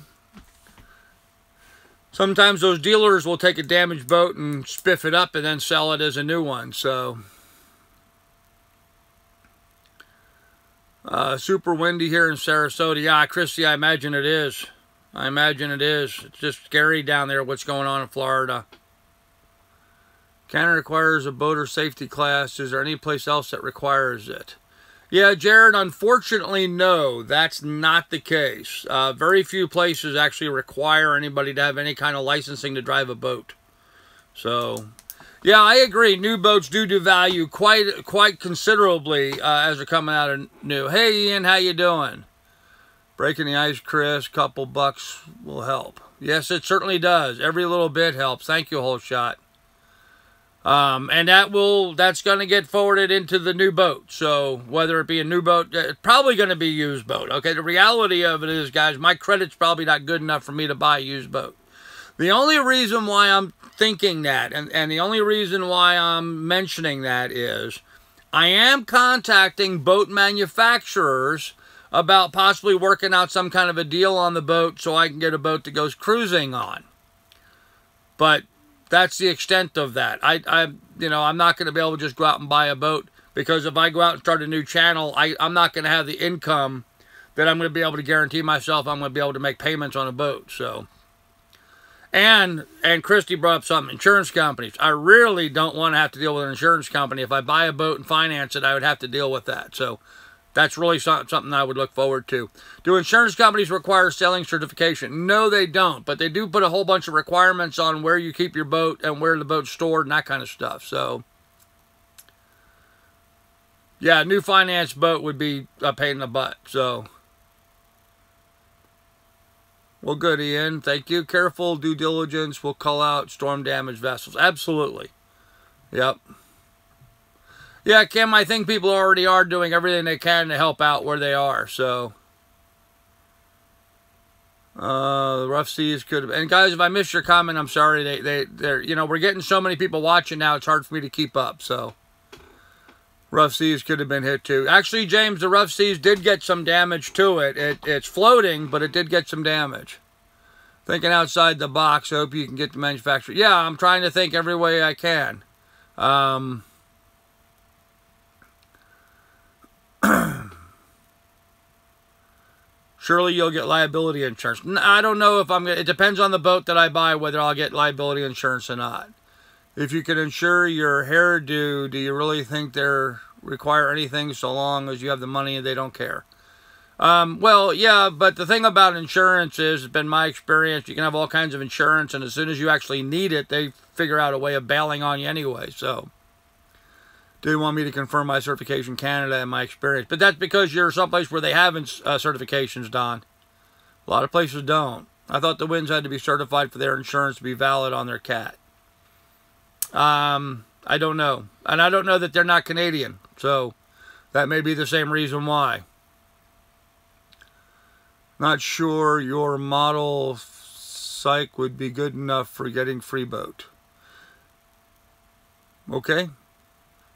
sometimes those dealers will take a damaged boat and spiff it up and then sell it as a new one. So, super windy here in Sarasota. Yeah, Christy, I imagine it is. I imagine it is. It's just scary down there what's going on in Florida. Canada requires a boater safety class. Is there any place else that requires it? Yeah, Jared, unfortunately, no, that's not the case. Very few places actually require anybody to have any kind of licensing to drive a boat. So, yeah, I agree. New boats do value quite considerably as they're coming out of new. Hey, Ian, how you doing? Breaking the ice, Chris, couple bucks will help. Yes, it certainly does. Every little bit helps. Thank you, Whole Shot. And that's going to get forwarded into the new boat. So whether it be a new boat, it's probably going to be a used boat. Okay, the reality of it is, guys, my credit's probably not good enough for me to buy a used boat. The only reason why I'm thinking that, and the only reason why I'm mentioning that is, I am contacting boat manufacturers about possibly working out some kind of a deal on the boat so I can get a boat that goes cruising on. But that's the extent of that. I'm not going to be able to just go out and buy a boat, because if I go out and start a new channel, I'm not going to have the income that I'm going to be able to guarantee myself I'm going to be able to make payments on a boat. So, and Christy brought up something, insurance companies. I really don't want to have to deal with an insurance company. If I buy a boat and finance it, I would have to deal with that. So that's really something I would look forward to. Do insurance companies require sailing certification? No, they don't. But they do put a whole bunch of requirements on where you keep your boat and where the boat's stored and that kind of stuff. So, yeah, a new finance boat would be a pain in the butt. So, well, good, Ian. Thank you. Careful due diligence will call out storm damaged vessels. Absolutely. Yep. Yeah, Kim, I think people already are doing everything they can to help out where they are. So, the rough seas could have... And guys, if I missed your comment, I'm sorry. They're we're getting so many people watching now, it's hard for me to keep up. So, rough seas could have been hit too. Actually, James, the rough seas did get some damage to it. It's floating, but it did get some damage. Thinking outside the box. I hope you can get the manufacturer. Yeah, I'm trying to think every way I can. Surely you'll get liability insurance. I don't know if I'm going to... It depends on the boat that I buy whether I'll get liability insurance or not. If you can insure your hairdo, do you really think they require anything so long as you have the money and they don't care? Well, yeah, but the thing about insurance is, it's been my experience, you can have all kinds of insurance, and as soon as you actually need it, they figure out a way of bailing on you anyway. So, do you want me to confirm my certification in Canada and my experience? But that's because you're someplace where they have certifications, Don. A lot of places don't. I thought the winds had to be certified for their insurance to be valid on their cat. I don't know. And I don't know that they're not Canadian. So, that may be the same reason why. Not sure your model psych would be good enough for getting free boat. Okay.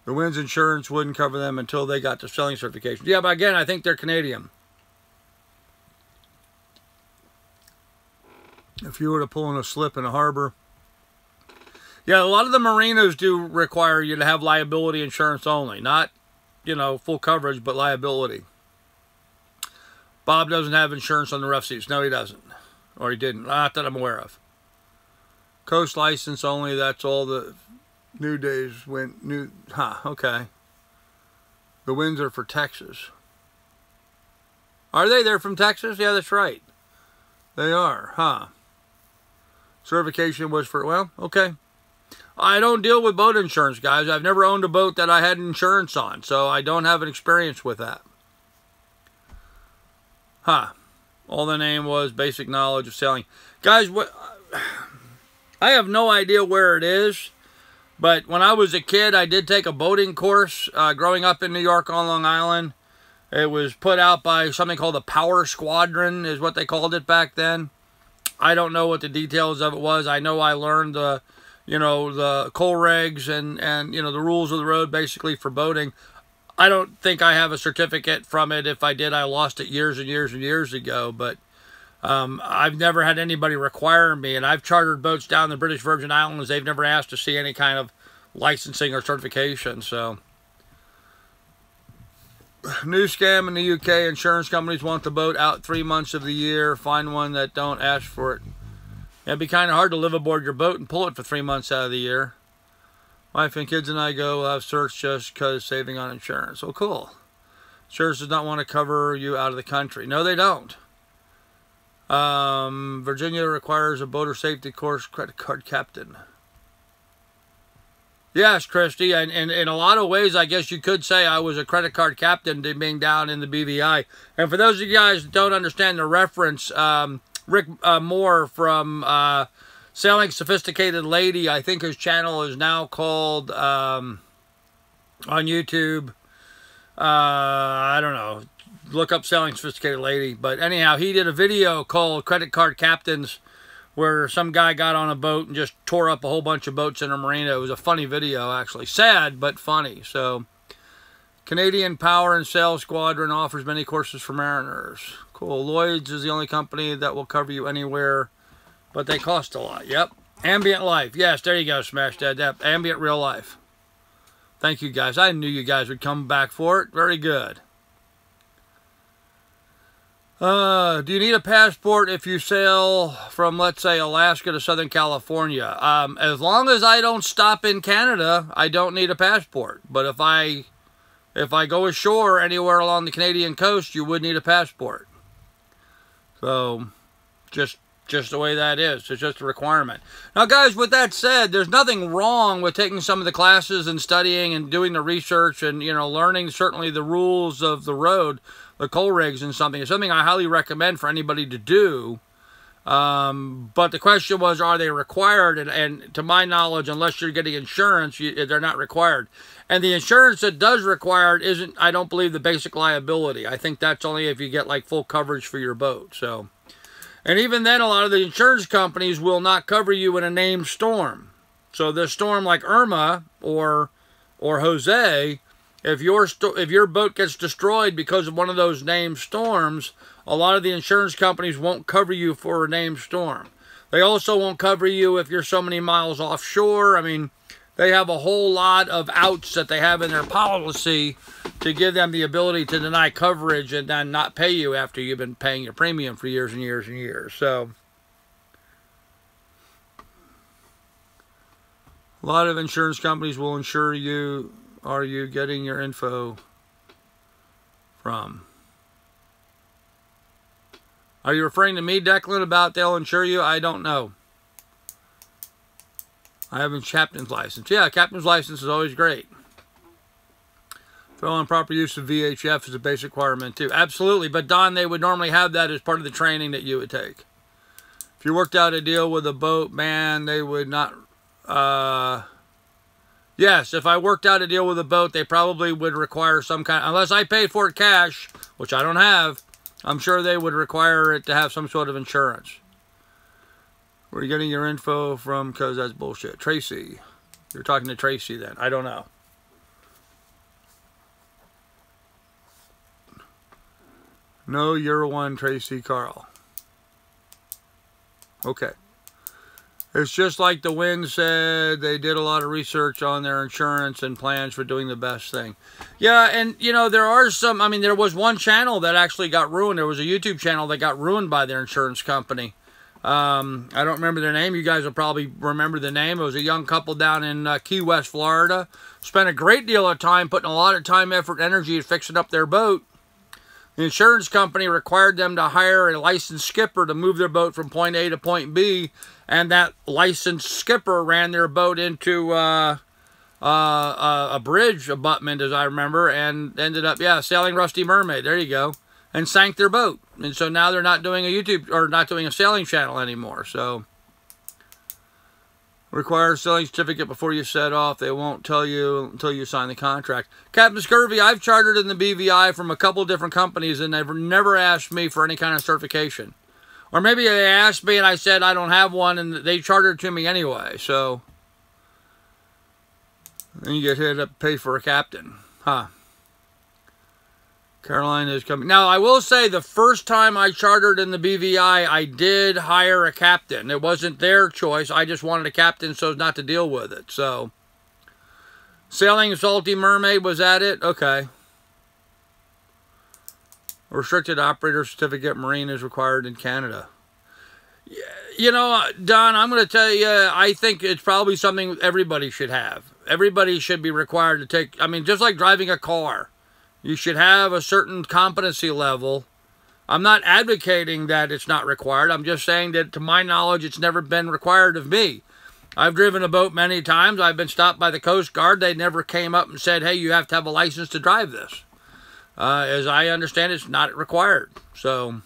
The winds insurance wouldn't cover them until they got the selling certification. Yeah, but again, I think they're Canadian. If you were to pull in a slip in a harbor. Yeah, a lot of the marinas do require you to have liability insurance only. Not, full coverage, but liability. Bob doesn't have insurance on the rough seas. No, he doesn't. Or he didn't. Not that I'm aware of. Coast license only. That's all the new days went new. Okay. The winds are for Texas. Are they? They're from Texas? Yeah, that's right. They are. Certification was for, well, okay. I don't deal with boat insurance, guys. I've never owned a boat that I had insurance on, so I don't have an experience with that. All the name was basic knowledge of sailing. Guys, I have no idea where it is, but when I was a kid, I did take a boating course growing up in New York on Long Island. It was put out by something called the Power Squadron, is what they called it back then. I don't know what the details of it was. I know I learned the coal regs and the rules of the road basically for boating. I don't think I have a certificate from it. If I did, I lost it years and years and years ago. But I've never had anybody require me, and I've chartered boats down the British Virgin Islands. They've never asked to see any kind of licensing or certification. So, new scam in the UK. Insurance companies want the boat out 3 months of the year. Find one that don't ask for it. It'd be kind of hard to live aboard your boat and pull it for 3 months out of the year. Wife and kids and I go have searched just because saving on insurance. Oh, cool. Insurance does not want to cover you out of the country. No, they don't. Virginia requires a boater safety course credit card captain. Yes, Christy, and in a lot of ways, I guess you could say I was a credit card captain being down in the BVI. And for those of you guys that don't understand the reference, Rick Moore from Sailing Sophisticated Lady, I think his channel is now called, on YouTube, I don't know, look up Sailing Sophisticated Lady. But anyhow, he did a video called Credit Card Captains, where some guy got on a boat and just tore up a whole bunch of boats in a marina. It was a funny video, actually. Sad, but funny. So, Canadian Power and Sail Squadron offers many courses for mariners. Cool. Lloyd's is the only company that will cover you anywhere, but they cost a lot. Yep. Ambient Life. Yes, there you go, Smash Dad. That Ambient Real Life. Thank you, guys. I knew you guys would come back for it. Very good. Do you need a passport if you sail from, let's say, Alaska to Southern California? As long as I don't stop in Canada, I don't need a passport. But if I go ashore anywhere along the Canadian coast, you would need a passport. So, just the way that is. It's just a requirement. Now, guys, with that said, there's nothing wrong with taking some of the classes and studying and doing the research and, you know, learning certainly the rules of the road, the coal rigs and something. It's something I highly recommend for anybody to do. But the question was, are they required? And to my knowledge, unless you're getting insurance, they're not required. And the insurance that does require it isn't, I don't believe, the basic liability. I think that's only if you get like full coverage for your boat. So, and even then, a lot of the insurance companies will not cover you in a named storm. So the storm like Irma or Jose, if your boat gets destroyed because of one of those named storms, a lot of the insurance companies won't cover you for a named storm. They also won't cover you if you're so many miles offshore. I mean, they have a whole lot of outs that they have in their policy to give them the ability to deny coverage and then not pay you after you've been paying your premium for years and years and years. So, a lot of insurance companies will insure you. Are you getting your info from? Are you referring to me, Declan, about they'll insure you? I don't know. I have a captain's license. Yeah, captain's license is always great. Throw on proper use of VHF is a basic requirement too. Absolutely, but Don, they would normally have that as part of the training that you would take. If you worked out a deal with a boat, man, they would not... Yes, if I worked out a deal with a boat, they probably would require some kind... Unless I paid for it cash, which I don't have, I'm sure they would require it to have some sort of insurance. Where are you getting your info from? Because that's bullshit. Tracy. You're talking to Tracy then. I don't know. No, you're one, Tracy Carl. Okay. It's just like the Wind said, they did a lot of research on their insurance and plans for doing the best thing. Yeah, and, you know, there are some, I mean, there was one channel that actually got ruined. There was a YouTube channel that got ruined by their insurance company. I don't remember their name. You guys will probably remember the name. It was a young couple down in Key West, Florida. Spent a great deal of time, putting a lot of time, effort, energy to fixing up their boat. The insurance company required them to hire a licensed skipper to move their boat from point A to point B, and that licensed skipper ran their boat into a bridge abutment, as I remember, and ended up, yeah, sailing Rusty Mermaid. There you go. And sank their boat. And so now they're not doing a YouTube, or not doing a sailing channel anymore. So, require a sailing certificate before you set off. They won't tell you until you sign the contract. Captain Scurvy, I've chartered in the BVI from a couple different companies, and they've never asked me for any kind of certification. Or maybe they asked me and I said I don't have one, and they chartered to me anyway. So, then you get hit up, pay for a captain. Huh. Carolina is coming. Now, I will say the first time I chartered in the BVI, I did hire a captain. It wasn't their choice. I just wanted a captain so as not to deal with it. So, Sailing Salty Mermaid, was that it? Okay. Restricted operator certificate marine is required in Canada. You know, Don, I'm going to tell you, I think it's probably something everybody should have. Everybody should be required to take, I mean, just like driving a car. You should have a certain competency level. I'm not advocating that it's not required. I'm just saying that, to my knowledge, it's never been required of me. I've driven a boat many times. I've been stopped by the Coast Guard. They never came up and said, hey, you have to have a license to drive this. As I understand, it's not required. So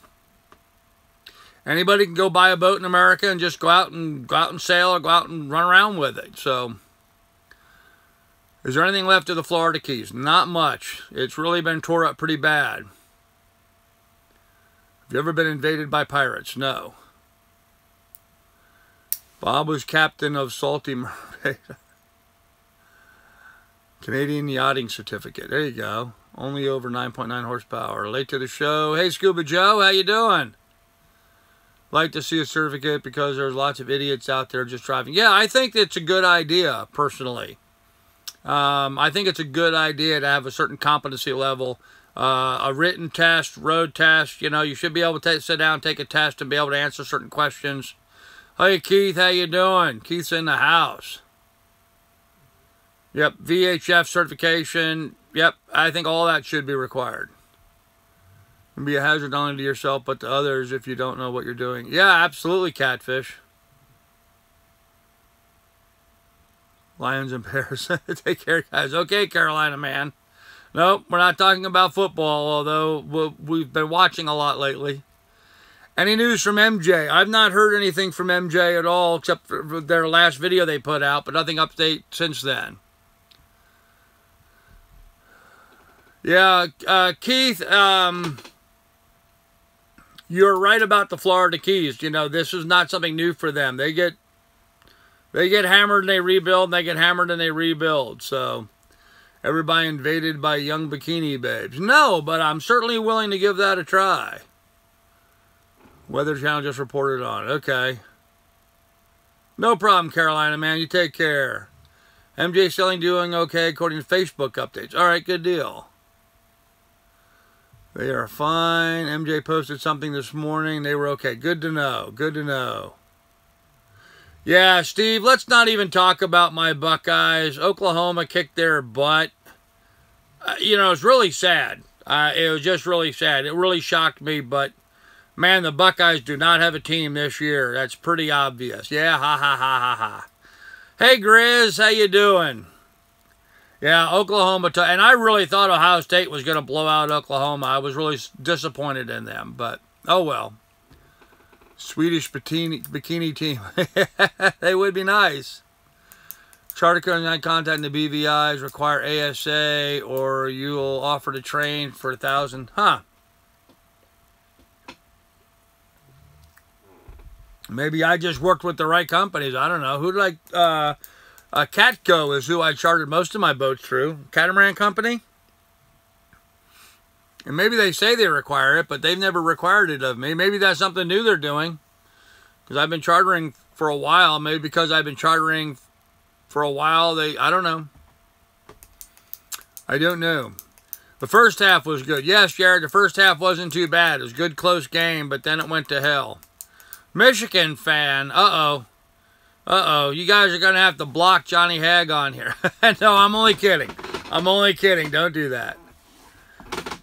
anybody can go buy a boat in America and just go out and sail or go out and run around with it. So, is there anything left of the Florida Keys? Not much. It's really been tore up pretty bad. Have you ever been invaded by pirates? No. Bob was captain of Salty Mermaid. Canadian yachting certificate. There you go. Only over 9.9 horsepower. Late to the show. Hey, Scuba Joe, how you doing? Like to see a certificate because there's lots of idiots out there just driving. Yeah, I think it's a good idea, personally. I think it's a good idea to have a certain competency level. A written test, road test. You know, you should be able to sit down, take a test, and be able to answer certain questions. Hey, Keith, how you doing? Keith's in the house. Yep, VHF certification. Yep, I think all that should be required. It can be a hazard not only to yourself, but to others if you don't know what you're doing. Yeah, absolutely, Catfish. Lions and Bears. Take care, guys. Okay, Carolina man. Nope, we're not talking about football, although we've been watching a lot lately. Any news from MJ? I've not heard anything from MJ at all, except for their last video they put out, but nothing update since then. Yeah, Keith, you're right about the Florida Keys. You know, this is not something new for them. They get hammered and they rebuild, and they get hammered and they rebuild. So, everybody invaded by young bikini babes. No, but I'm certainly willing to give that a try. Weather Channel just reported on it. Okay. No problem, Carolina, man. You take care. MJ Selling doing okay according to Facebook updates. All right, good deal. They are fine. MJ posted something this morning. They were okay. Good to know. Good to know. Yeah, Steve, let's not even talk about my Buckeyes. Oklahoma kicked their butt. You know, it's really sad. It was just really sad. It really shocked me, but, man, the Buckeyes do not have a team this year. That's pretty obvious. Yeah, ha, ha, ha, ha, ha. Hey, Grizz, how you doing? Yeah, Oklahoma, and I really thought Ohio State was going to blow out Oklahoma. I was really disappointed in them, but oh well. Swedish bikini team. They would be nice. Charter contact in the BVIs require ASA, or you'll offer to train for $1,000. Huh. Maybe I just worked with the right companies. I don't know. Who did Catco is who I chartered most of my boats through. Catamaran Company. And maybe they say they require it, but they've never required it of me. Maybe that's something new they're doing. Because I've been chartering for a while. Maybe because I've been chartering for a while, I don't know. I don't know. The first half was good. Yes, Jared, the first half wasn't too bad. It was a good, close game, but then it went to hell. Michigan fan. Uh-oh. Uh-oh. You guys are going to have to block Johnny Hagg on here. No, I'm only kidding. I'm only kidding. Don't do that.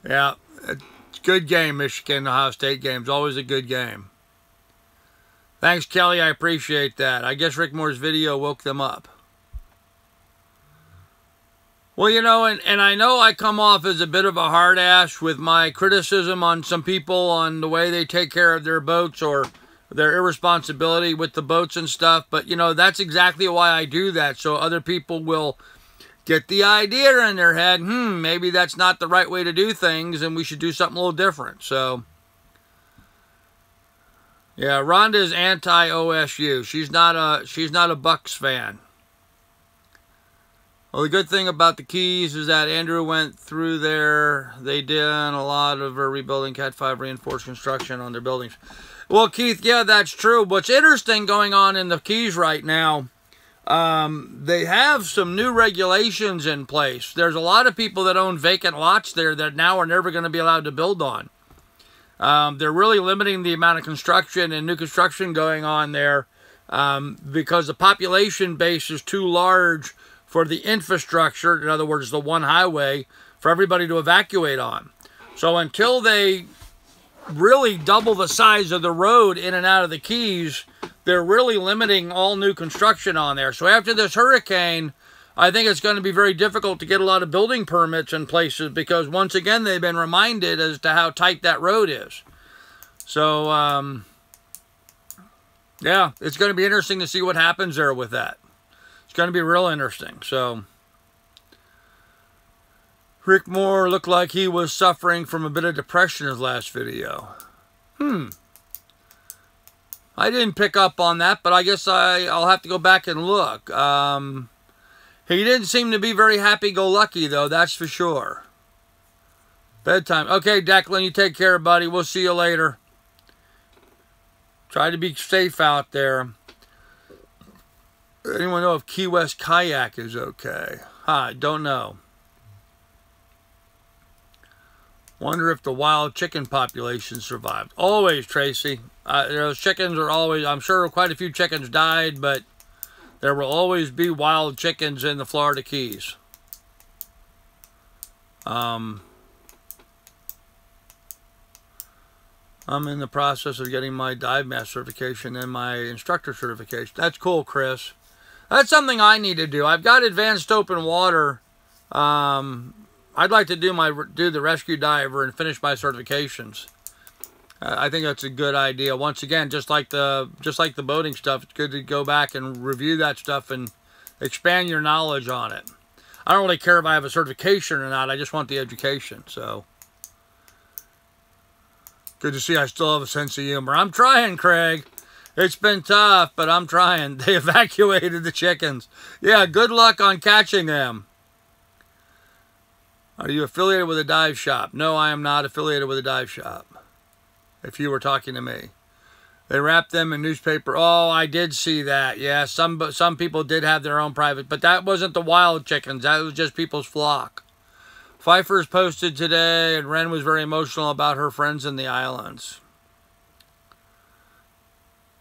Yeah. Good game, Michigan. Ohio State game's always a good game. Thanks, Kelly. I appreciate that. I guess Rick Moore's video woke them up. Well, you know, and I know I come off as a bit of a hard ass with my criticism on some people on the way they take care of their boats or their irresponsibility with the boats and stuff. But, you know, that's exactly why I do that. So other people will get the idea in their head, maybe that's not the right way to do things and we should do something a little different. So, yeah, Rhonda's anti-OSU. She's not a Bucks fan. Well, the good thing about the Keys is that Andrew went through there. They did a lot of rebuilding Cat 5 reinforced construction on their buildings. Well, Keith, yeah, that's true. What's interesting going on in the Keys right now, they have some new regulations in place. There's a lot of people that own vacant lots there that now are never going to be allowed to build on. They're really limiting the amount of construction and new construction going on there because the population base is too large for the infrastructure, in other words, the one highway, for everybody to evacuate on. So until they really double the size of the road in and out of the Keys, they're really limiting all new construction on there. So after this hurricane, I think it's going to be very difficult to get a lot of building permits in places because, once again, they've been reminded as to how tight that road is. So, yeah, it's going to be interesting to see what happens there with that. It's going to be real interesting. So, Rick Moore looked like he was suffering from a bit of depression in his last video. I didn't pick up on that, but I guess I'll have to go back and look. He didn't seem to be very happy-go-lucky, though, that's for sure. Bedtime. Okay, Declan, you take care, buddy. We'll see you later. Try to be safe out there. Anyone know if Key West Kayak is okay? I don't know. Wonder if the wild chicken population survived. Always, Tracy. Those chickens are always, I'm sure quite a few chickens died, but there will always be wild chickens in the Florida Keys. I'm in the process of getting my dive master certification and my instructor certification. That's cool, Chris. That's something I need to do. I've got advanced open water. I'd like to do the rescue diver and finish my certifications. I think that's a good idea. Once again, just like the boating stuff, it's good to go back and review that stuff and expand your knowledge on it. I don't really care if I have a certification or not. I just want the education. So good to see I still have a sense of humor. I'm trying, Craig. It's been tough, but I'm trying. They evacuated the chickens. Yeah, good luck on catching them. Are you affiliated with a dive shop? No, I am not affiliated with a dive shop. If you were talking to me. They wrapped them in newspaper. Oh, I did see that. Yeah, some people did have their own private, but that wasn't the wild chickens. That was just people's flock. Pfeiffer's posted today, and Ren was very emotional about her friends in the islands.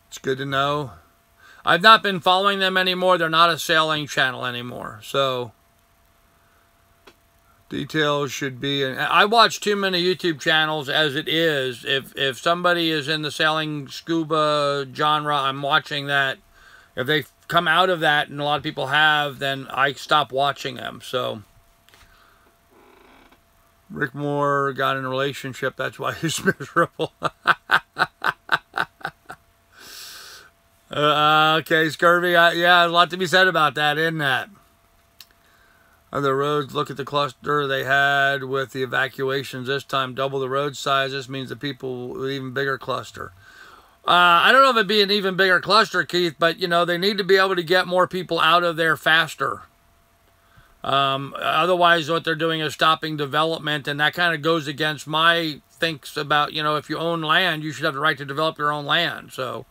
It's good to know. I've not been following them anymore. They're not a sailing channel anymore. So, details should be... I watch too many YouTube channels as it is. If somebody is in the sailing scuba genre, I'm watching that. If they come out of that, and a lot of people have, then I stop watching them. So, Rick Moore got in a relationship. That's why he's miserable. Okay, Scurvy. Yeah, a lot to be said about that, isn't that? Other roads, look at the cluster they had with the evacuations this time. Double the road size. This means the people with even bigger cluster. I don't know if it'd be an even bigger cluster, Keith, but, you know, they need to be able to get more people out of there faster. Otherwise, what they're doing is stopping development, and that kind of goes against my thinks about, you know, if you own land, you should have the right to develop your own land. So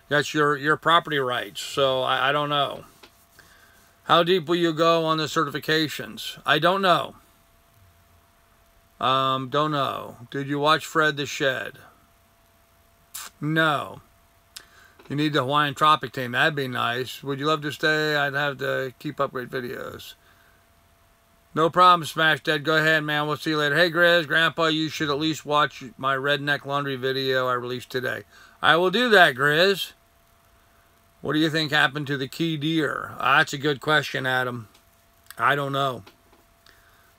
that's your property rights. So I don't know. How deep will you go on the certifications? I don't know. Don't know. Did you watch Fred the Shed? No. You need the Hawaiian Tropic team. That'd be nice. Would you love to stay? I'd have to keep up great videos. No problem, Smash Dead. Go ahead, man. We'll see you later. Hey, Grizz, Grandpa, you should at least watch my redneck laundry video I released today. I will do that, Grizz. What do you think happened to the key deer? That's a good question, Adam. I don't know.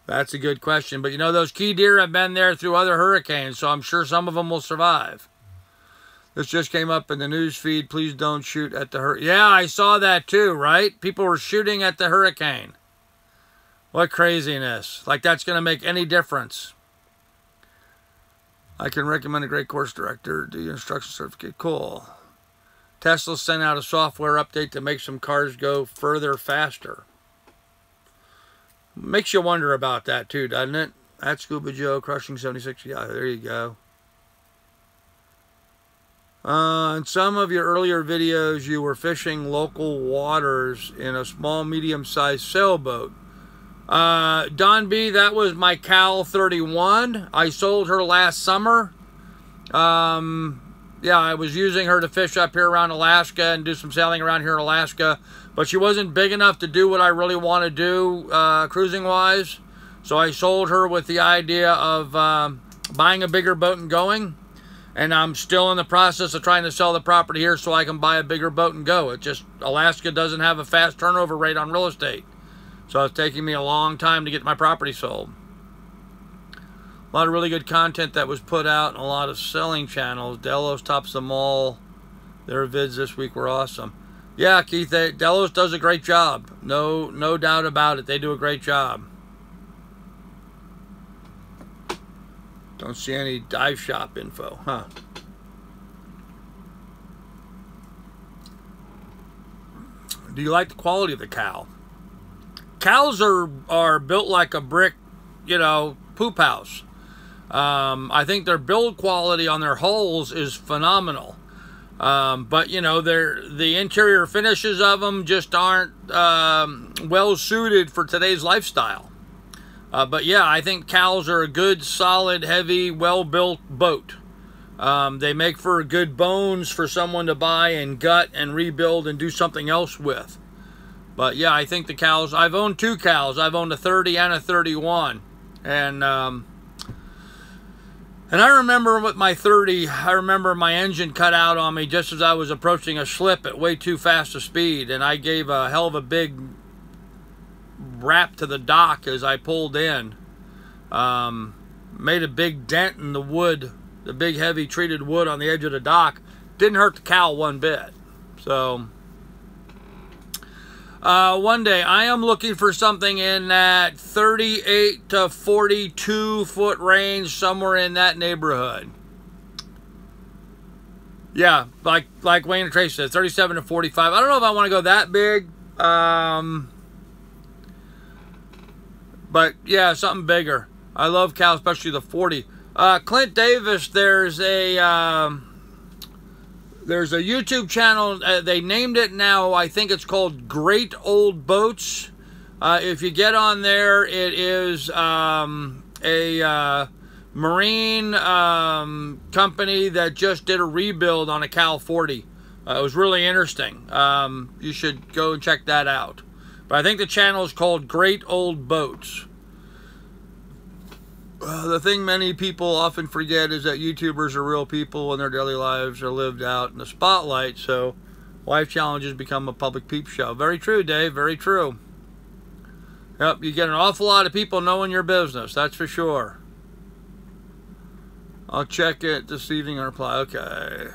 That's a good question. But, you know, those key deer have been there through other hurricanes, so I'm sure some of them will survive. This just came up in the news feed. Please don't shoot at the hurricane. Yeah, I saw that too, right? People were shooting at the hurricane. What craziness. Like that's going to make any difference. I can recommend a great course director. Do your instruction certificate. Cool. Tesla sent out a software update to make some cars go further faster. Makes you wonder about that too, doesn't it? That's Scuba Joe, Crushing 76. Yeah, there you go. In some of your earlier videos, you were fishing local waters in a small, medium-sized sailboat. Don B, that was my Cal 31. I sold her last summer. Yeah, I was using her to fish up here around Alaska and do some sailing around here in Alaska. But she wasn't big enough to do what I really want to do cruising-wise. So I sold her with the idea of buying a bigger boat and going. And I'm still in the process of trying to sell the property here so I can buy a bigger boat and go. It just, Alaska doesn't have a fast turnover rate on real estate. So it's taking me a long time to get my property sold. A lot of really good content that was put out in a lot of selling channels. Delos tops them all. Their vids this week were awesome. Yeah, Keith, Delos does a great job. No doubt about it. They do a great job. Don't see any dive shop info, huh? Do you like the quality of the cow? Cows are built like a brick, you know, poop house. I think their build quality on their hulls is phenomenal. But, you know, the interior finishes of them just aren't well suited for today's lifestyle. But yeah, I think cows are a good, solid, heavy, well-built boat. They make for good bones for someone to buy and gut and rebuild and do something else with. But yeah, I think the cows, I've owned 2 cows. I've owned a 30 and a 31. And I remember with my 30, I remember my engine cut out on me just as I was approaching a slip at way too fast a speed. And I gave a hell of a big wrap to the dock as I pulled in. Made a big dent in the wood, the big heavy treated wood on the edge of the dock. Didn't hurt the cow one bit. So one day I am looking for something in that 38 to 42 foot range, somewhere in that neighborhood. Yeah, like Wayne and Trace said, 37 to 45. I don't know if I want to go that big. But yeah, something bigger. I love cows, especially the 40. Clint Davis, there's a YouTube channel. They named it now. I think it's called Great Old Boats. If you get on there, it is a marine company that just did a rebuild on a Cal 40. It was really interesting. You should go and check that out. But I think the channel is called Great Old Boats. The thing many people often forget is that YouTubers are real people and their daily lives are lived out in the spotlight, so life challenges become a public peep show. Very true, Dave, very true. Yep, you get an awful lot of people knowing your business, that's for sure. I'll check it this evening and reply. Okay.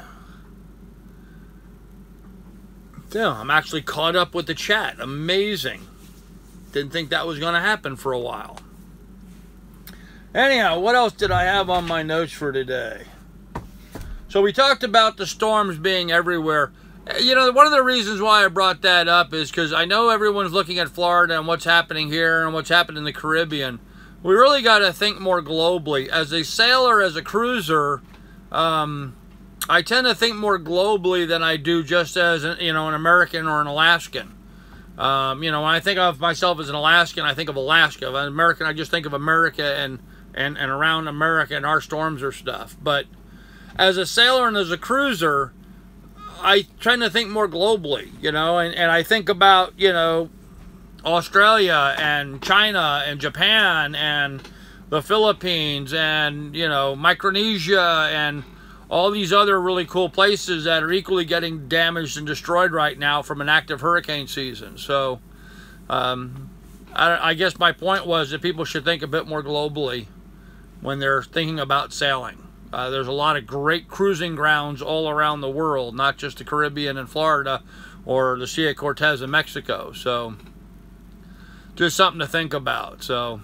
Yeah, I'm actually caught up with the chat. Amazing. Didn't think that was going to happen for a while. Anyhow, what else did I have on my notes for today? So we talked about the storms being everywhere. You know, one of the reasons why I brought that up is because I know everyone's looking at Florida and what's happening here and what's happened in the Caribbean. We really got to think more globally. As a sailor, as a cruiser, I tend to think more globally than I do just as, you know, an American or an Alaskan. You know, when I think of myself as an Alaskan, I think of Alaska. If I'm an American, I just think of America and around America and our storms or stuff. But as a sailor and as a cruiser, I tend to think more globally, you know, and I think about, you know, Australia and China and Japan and the Philippines and, you know, Micronesia and all these other really cool places that are equally getting damaged and destroyed right now from an active hurricane season. So I guess my point was that people should think a bit more globally when they're thinking about sailing. There's a lot of great cruising grounds all around the world, not just the Caribbean and Florida or the Sea of Cortez in Mexico. So just something to think about. So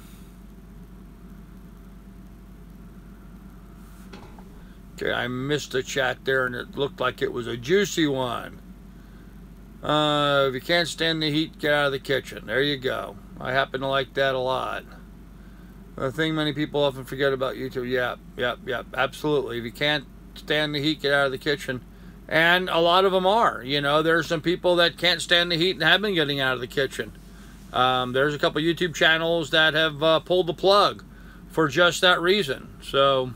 okay, I missed a chat there and it looked like it was a juicy one. If you can't stand the heat, get out of the kitchen. There you go. I happen to like that a lot. The thing many people often forget about YouTube. Yep, absolutely. If you can't stand the heat, get out of the kitchen. And a lot of them are. You know, there's some people that can't stand the heat and have been getting out of the kitchen. There's a couple YouTube channels that have pulled the plug for just that reason. So,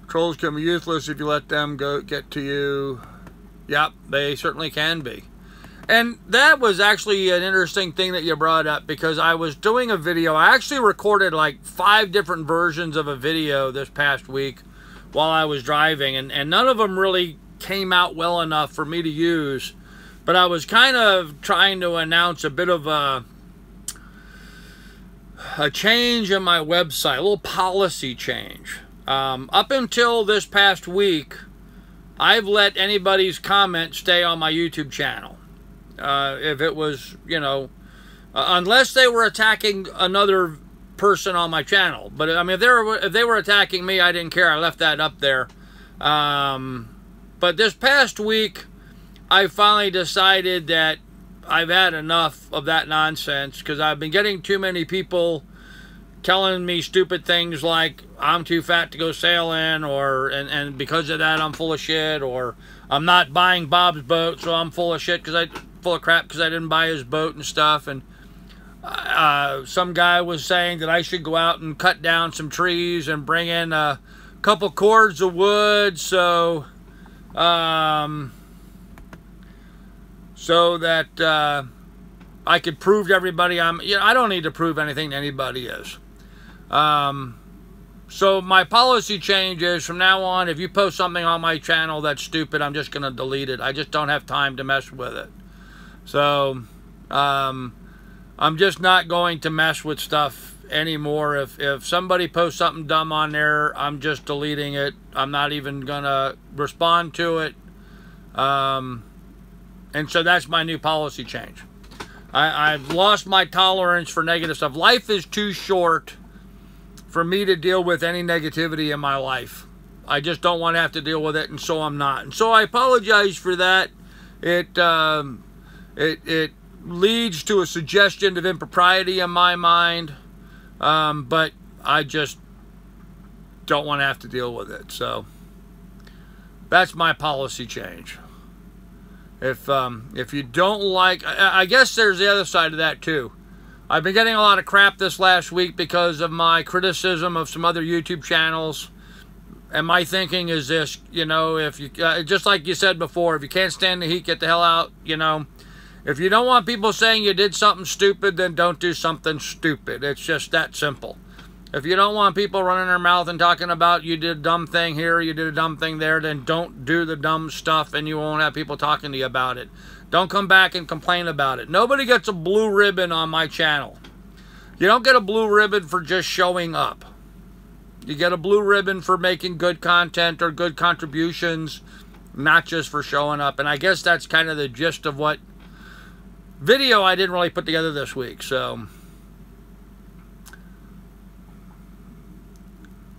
trolls can be useless if you let them get to you. Yep, they certainly can be. And that was actually an interesting thing that you brought up, because I was doing a video. I actually recorded like 5 different versions of a video this past week while I was driving, and none of them really came out well enough for me to use. But I was kind of trying to announce a bit of a change in my website, a little policy change. Up until this past week, I've let anybody's comment stay on my YouTube channel. If it was, you know, unless they were attacking another person on my channel. But I mean, if they were attacking me, I didn't care. I left that up there. But this past week, I finally decided that I've had enough of that nonsense, because I've been getting too many people telling me stupid things like I'm too fat to go sailing, or and because of that I'm full of shit, or I'm not buying Bob's boat, so I'm full of shit full of crap because I didn't buy his boat and stuff. And some guy was saying that I should go out and cut down some trees and bring in a couple cords of wood so that I could prove to everybody I don't need to prove anything to anybody is. So my policy change is, from now on, if you post something on my channel that's stupid, I'm just going to delete it. I just don't have time to mess with it. So, I'm just not going to mess with stuff anymore. If somebody posts something dumb on there, I'm just deleting it. I'm not even going to respond to it. And so that's my new policy change. I've lost my tolerance for negative stuff. Life is too short for me to deal with any negativity in my life. I just don't want to have to deal with it, and so I'm not. And so I apologize for that. It leads to a suggestion of impropriety in my mind, but I just don't want to have to deal with it. So that's my policy change. If you don't like, I guess there's the other side of that too. I've been getting a lot of crap this last week because of my criticism of some other YouTube channels. And my thinking is this, you know, if you, just like you said before, if you can't stand the heat, get the hell out, you know. If you don't want people saying you did something stupid, then don't do something stupid. It's just that simple. If you don't want people running their mouth and talking about you did a dumb thing here, you did a dumb thing there, then don't do the dumb stuff, and you won't have people talking to you about it. Don't come back and complain about it. Nobody gets a blue ribbon on my channel. You don't get a blue ribbon for just showing up. You get a blue ribbon for making good content or good contributions, not just for showing up. And I guess that's kind of the gist of what video I didn't really put together this week. So,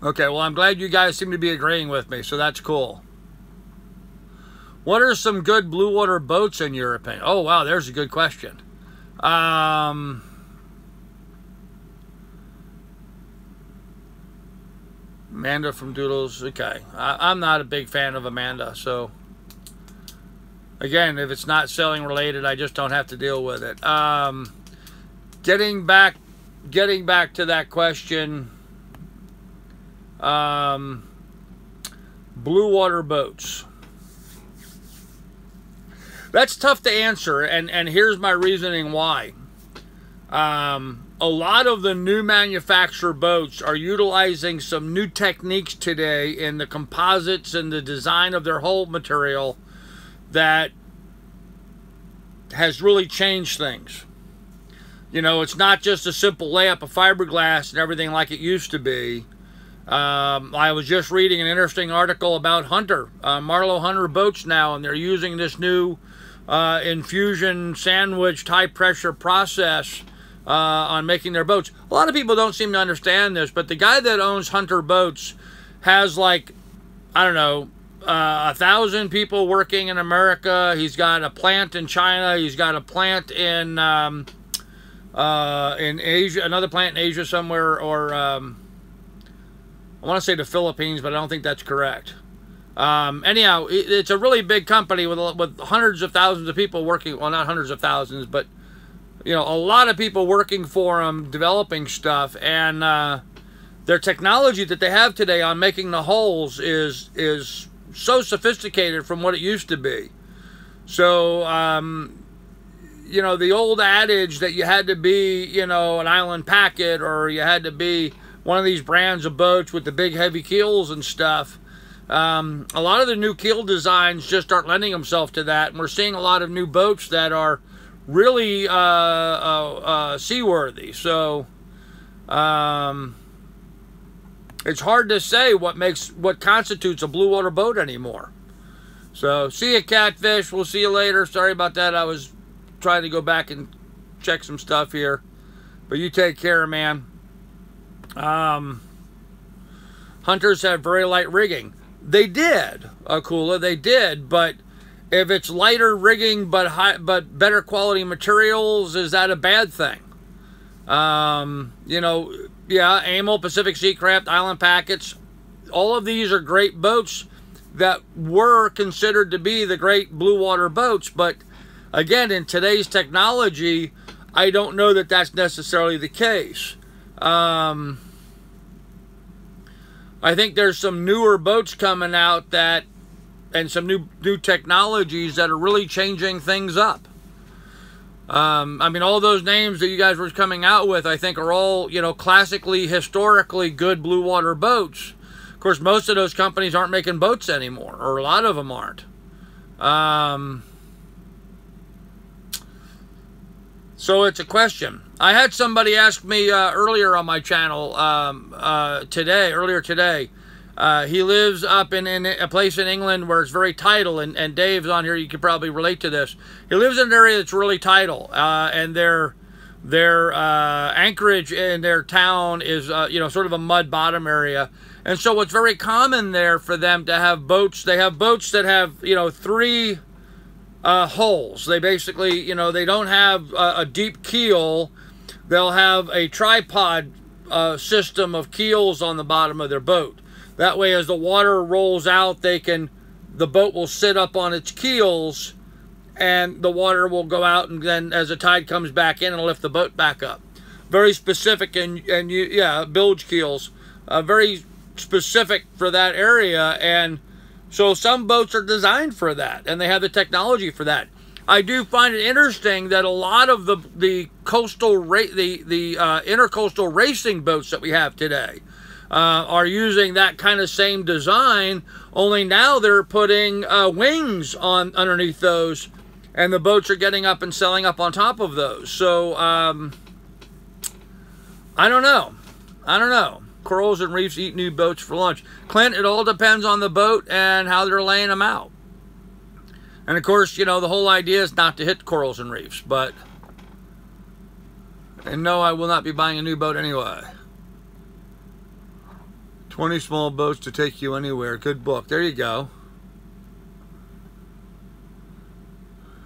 okay, well, I'm glad you guys seem to be agreeing with me, so that's cool. What are some good blue water boats in your opinion? Oh, wow, there's a good question. Amanda from Doodles. Okay, I'm not a big fan of Amanda, so again, if it's not sailing related, I just don't have to deal with it. Getting back to that question, blue water boats. That's tough to answer, and here's my reasoning why. A lot of the new manufacturer boats are utilizing some new techniques today in the composites and the design of their hull material that has really changed things. You know, it's not just a simple layup of fiberglass and everything like it used to be. I was just reading an interesting article about Hunter, Marlowe Hunter boats now, and they're using this new infusion sandwiched high pressure process on making their boats. A lot of people don't seem to understand this, but the guy that owns Hunter boats has, like, I don't know, 1,000 people working in America. He's got a plant in China. He's got a plant in Asia, another plant in Asia somewhere, or I want to say the Philippines, but I don't think that's correct. Anyhow, it's a really big company with hundreds of thousands of people working. Well, not hundreds of thousands, but you know, a lot of people working for them, developing stuff, and their technology that they have today on making the hulls is so sophisticated from what it used to be. So, you know, the old adage that you had to be, you know, an island packet, or you had to be one of these brands of boats with the big heavy keels and stuff. A lot of the new keel designs just aren't lending themselves to that, and we're seeing a lot of new boats that are really seaworthy. So it's hard to say what constitutes a blue water boat anymore. So see you, Catfish. We'll see you later. Sorry about that. I was trying to go back and check some stuff here, but you take care, man. Hunters have very light rigging. They did, Akula, they did, but if it's lighter rigging but better quality materials, is that a bad thing? You know, yeah, Amel, Pacific Seacraft, Island Packets, all of these are great boats that were considered to be the great blue water boats, but again, in today's technology, I don't know that that's necessarily the case. I think there's some newer boats coming out and some new technologies that are really changing things up. I mean, all those names that you guys were coming out with, I think, are all, you know, classically, historically good blue water boats. Of course, most of those companies aren't making boats anymore, or a lot of them aren't. So it's a question. I had somebody ask me earlier on my channel earlier today. He lives up in a place in England where it's very tidal, and Dave's on here. You could probably relate to this. He lives in an area that's really tidal, and their anchorage in their town is you know, sort of a mud bottom area. And so what's very common there for them to have boats, they have boats that have, you know, 3 hulls. They basically, you know, they don't have a deep keel. They'll have a tripod system of keels on the bottom of their boat. That way, as the water rolls out, the boat will sit up on its keels, and the water will go out, and then as the tide comes back in, it'll lift the boat back up. Very specific, yeah, bilge keels, very specific for that area, and so some boats are designed for that, and they have the technology for that. I do find it interesting that a lot of the intercoastal racing boats that we have today are using that kind of same design, only now they're putting wings underneath those, and the boats are getting up and sailing up on top of those. So I don't know. Corals and reefs eat new boats for lunch. Clint, it all depends on the boat and how they're laying them out. And of course, you know, the whole idea is not to hit corals and reefs, and no, I will not be buying a new boat anyway. 20 small boats to take you anywhere. Good book. There you go.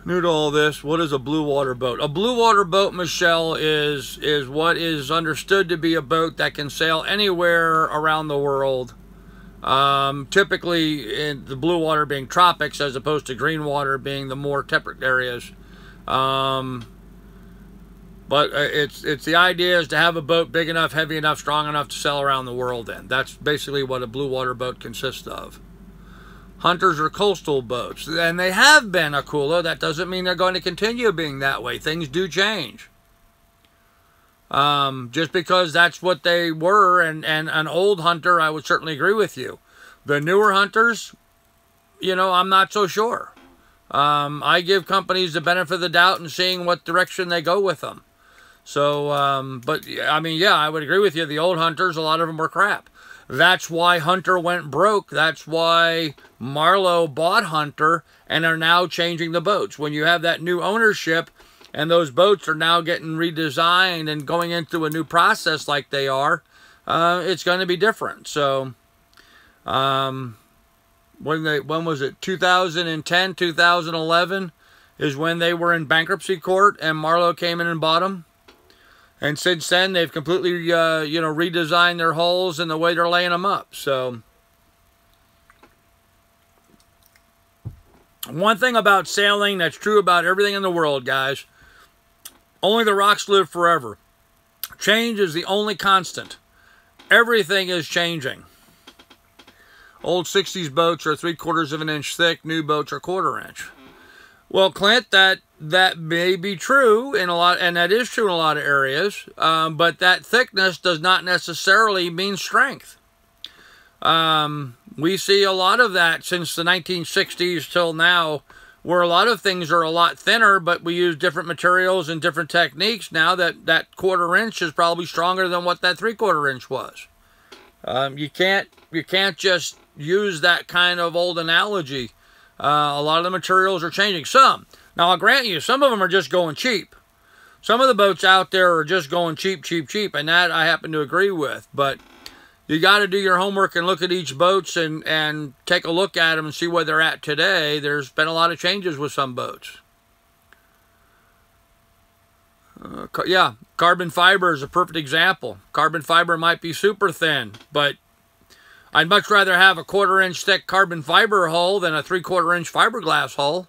New to all this, what is a blue water boat? A blue water boat, Michelle, is what is understood to be a boat that can sail anywhere around the world. Typically, in the blue water being tropics, as opposed to green water being the more temperate areas. But it's the idea is to have a boat big enough, heavy enough, strong enough to sail around the world in. That's basically what a blue water boat consists of. Hunters are coastal boats, and they have been, Akula. That doesn't mean they're going to continue being that way. Things do change. Just because that's what they were, and an old hunter, I would certainly agree with you. The newer hunters, you know, I'm not so sure. I give companies the benefit of the doubt in seeing what direction they go with them. So, but, I mean, yeah, I would agree with you. The old hunters, a lot of them were crap. That's why Hunter went broke. That's why Marlowe bought Hunter and are now changing the boats. When you have that new ownership and those boats are now getting redesigned and going into a new process like they are, it's going to be different. So, when was it? 2010, 2011 is when they were in bankruptcy court, and Marlowe came in and bought them. And since then, they've completely, redesigned their hulls and the way they're laying them up. So, one thing about sailing that's true about everything in the world, guys, only the rocks live forever. Change is the only constant. Everything is changing. Old 60s boats are 3/4 of an inch thick. New boats are 1/4 inch. Well, Clint, that may be true in a lot, and that is true in a lot of areas. But that thickness does not necessarily mean strength. We see a lot of that since the 1960s till now, where a lot of things are a lot thinner, but we use different materials and different techniques now. That 1/4 inch is probably stronger than what that 3/4 inch was. You can't just use that kind of old analogy. A lot of the materials are changing. Some. Now, I'll grant you, some of them are just going cheap. Some of the boats out there are just going cheap, cheap, cheap, and that I happen to agree with. But you got to do your homework and look at each boats and take a look at them and see where they're at today. There's been a lot of changes with some boats. Yeah, carbon fiber is a perfect example. Carbon fiber might be super thin, but I'd much rather have a 1/4 inch thick carbon fiber hull than a 3/4 inch fiberglass hull.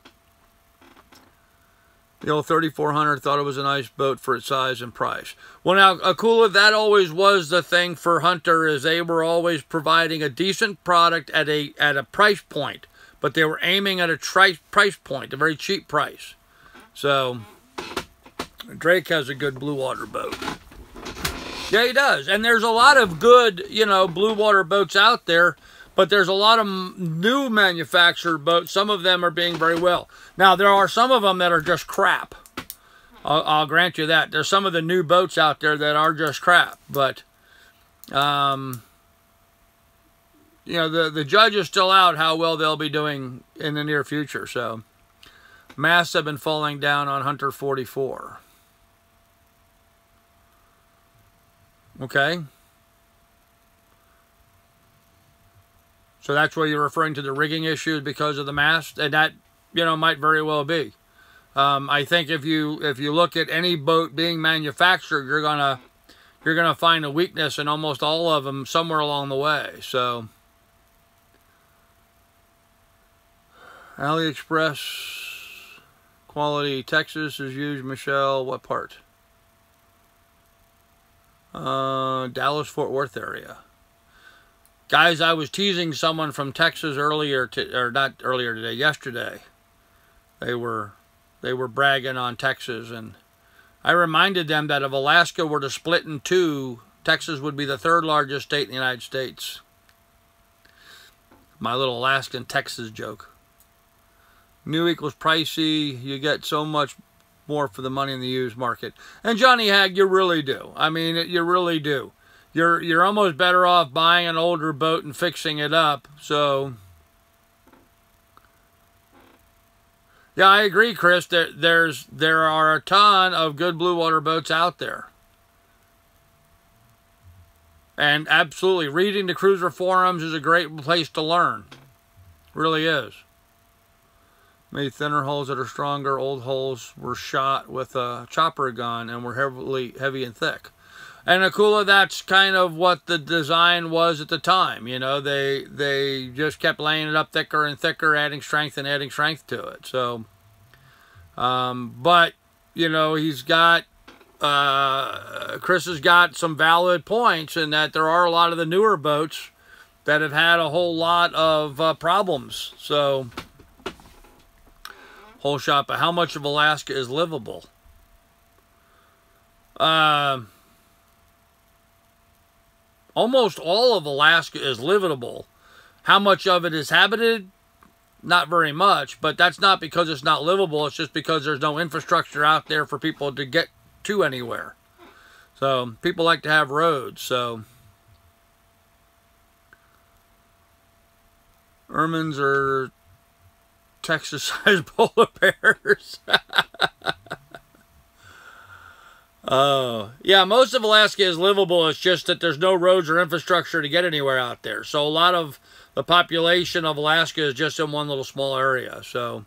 The old 3400 thought it was a nice boat for its size and price. Well, now, Akula, that always was the thing for Hunter, is they were always providing a decent product at a price point, but they were aiming at a price point, a very cheap price. So, Drake has a good blue water boat. Yeah, he does. And there's a lot of good, blue water boats out there, but there's a lot of new manufactured boats. Some of them are being very well. Now, there are some of them that are just crap. I'll grant you that. There's some of the new boats out there that are just crap. But, the judge is still out how well they'll be doing in the near future. So, masts have been falling down on Hunter 44. Okay. So that's where you're referring to the rigging issues because of the mast, and that might very well be. I think if you look at any boat being manufactured, you're gonna find a weakness in almost all of them somewhere along the way. So AliExpress quality Texas is used. Michelle, what part? Dallas Fort Worth area. Guys, I was teasing someone from Texas yesterday. They were bragging on Texas, and I reminded them that if Alaska were to split in two, Texas would be the 3rd largest state in the United States. My little Alaskan Texas joke. New equals pricey. You get so much more for the money in the used market. And Johnny Hag, you really do. I mean, you really do. You're almost better off buying an older boat and fixing it up. So, yeah, I agree, Chris. There are a ton of good blue water boats out there. And absolutely, reading the cruiser forums is a great place to learn. Really is. Made thinner hulls that are stronger. Old hulls were shot with a chopper gun and were heavy and thick. And Akula, that's kind of what the design was at the time. They just kept laying it up thicker and thicker, adding strength and adding strength to it. So, but he's got Chris has got some valid points in that there are a lot of the newer boats that have had a whole lot of problems. So. Whole shot, but how much of Alaska is livable? Almost all of Alaska is livable. How much of it is habited? Not very much, but that's not because it's not livable. It's just because there's no infrastructure out there for people to get to anywhere. So people like to have roads. So ermines are Texas-sized polar bears. Oh, yeah, most of Alaska is livable. It's just that there's no roads or infrastructure to get anywhere out there. So a lot of the population of Alaska is just in one little small area. So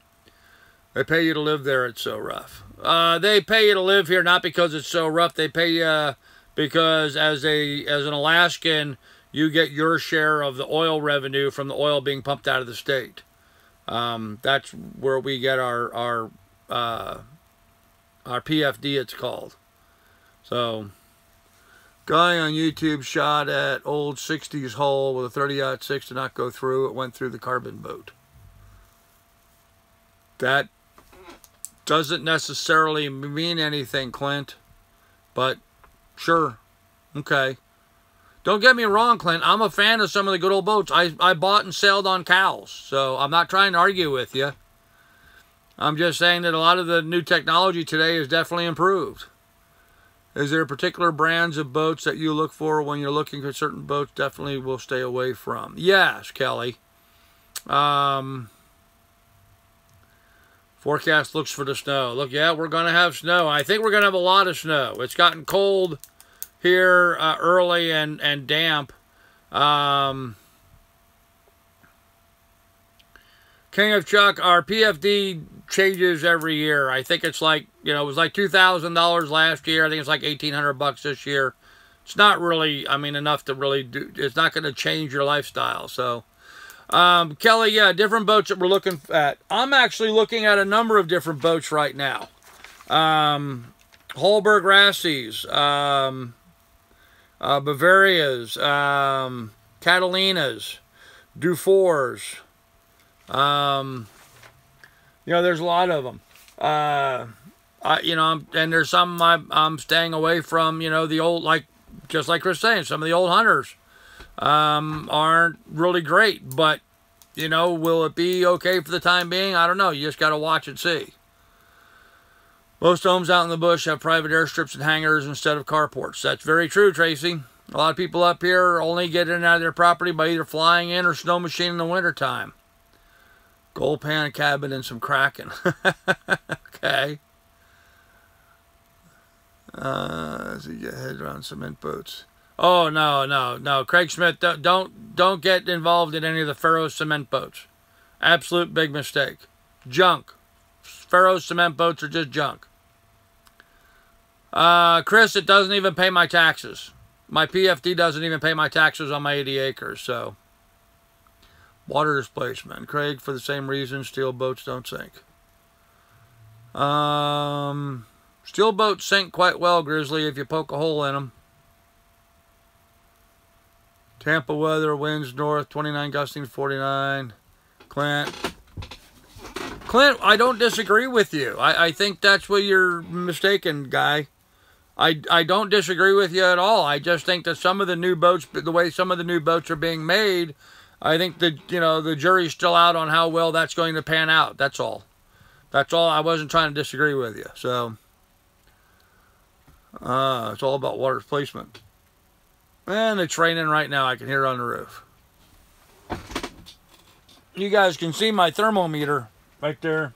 they pay you to live there. It's so rough. They pay you to live here not because it's so rough. They pay you because as an Alaskan, you get your share of the oil revenue from the oil being pumped out of the state. That's where we get our PFD, it's called. So, guy on YouTube shot at old 60s hull with a 30-06 to not go through. It went through the carbon boat. That doesn't necessarily mean anything, Clint, but sure, okay. Don't get me wrong, Clint. I'm a fan of some of the good old boats. I bought and sailed on cows, so I'm not trying to argue with you. I'm just saying that a lot of the new technology today is definitely improved. Is there particular brands of boats that you look for when you're looking for certain boats? Definitely will stay away from. Yes, Kelly. Forecast looks for the snow. Look, yeah, we're going to have snow. I think we're going to have a lot of snow. It's gotten cold here early and damp. King of Chuck, our PFD changes every year. I think it's like, you know, it was like $2,000 last year. I think it's like $1,800 this year. It's not really, I mean, enough to really do, it's not going to change your lifestyle. So, Kelly, yeah, different boats that we're looking at. I'm actually looking at a number of different boats right now. Holberg Rassies, Bavarias, Catalinas, Dufors. You know, there's a lot of them. You know, and there's some I'm staying away from. You know, the old, like, just like Chris saying, some of the old hunters aren't really great. But, you know, will it be okay for the time being? I don't know. You just got to watch and see. Most homes out in the bush have private airstrips and hangars instead of carports. That's very true, Tracy. A lot of people up here only get in and out of their property by either flying in or snow machine in the wintertime. Gold pan cabin and some Kraken. Okay. As you get head around cement boats. Oh, no. Craig Smith, don't get involved in any of the Faro cement boats. Absolute big mistake. Junk. Faro cement boats are just junk. Chris, it doesn't even pay my taxes. My PFD doesn't even pay my taxes on my 80 acres, so. Water displacement. Craig, for the same reason, steel boats don't sink. Steel boats sink quite well, Grizzly, if you poke a hole in them. Tampa weather, winds north, 29 gusting to 49. Clint, I don't disagree with you. I think that's where you're mistaken, guy. I don't disagree with you at all. I just think that some of the new boats, the way some of the new boats are being made, I think that, you know, the jury's still out on how well that's going to pan out. That's all. That's all. I wasn't trying to disagree with you. So, it's all about water placement. And it's raining right now. I can hear it on the roof. You guys can see my thermometer right there.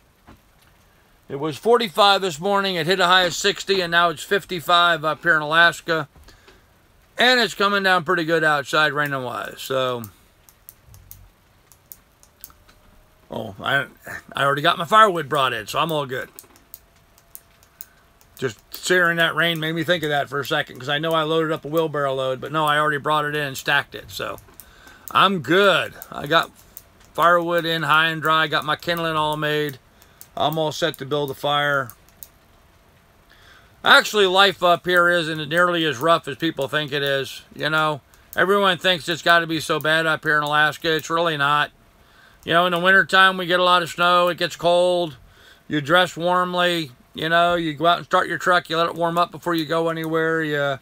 It was 45 this morning. It hit a high of 60, and now it's 55 up here in Alaska. And it's coming down pretty good outside, raining-wise. So, oh, I already got my firewood brought in, so I'm all good. Just sitting in that rain made me think of that for a second, because I know I loaded up a wheelbarrow load, but no, I already brought it in and stacked it, so I'm good. I got firewood in high and dry, got my kindling all made. I'm all set to build a fire. Actually, life up here isn't nearly as rough as people think it is. You know, everyone thinks it's got to be so bad up here in Alaska. It's really not. You know, in the wintertime, we get a lot of snow. It gets cold. You dress warmly. You know, you go out and start your truck. You let it warm up before you go anywhere.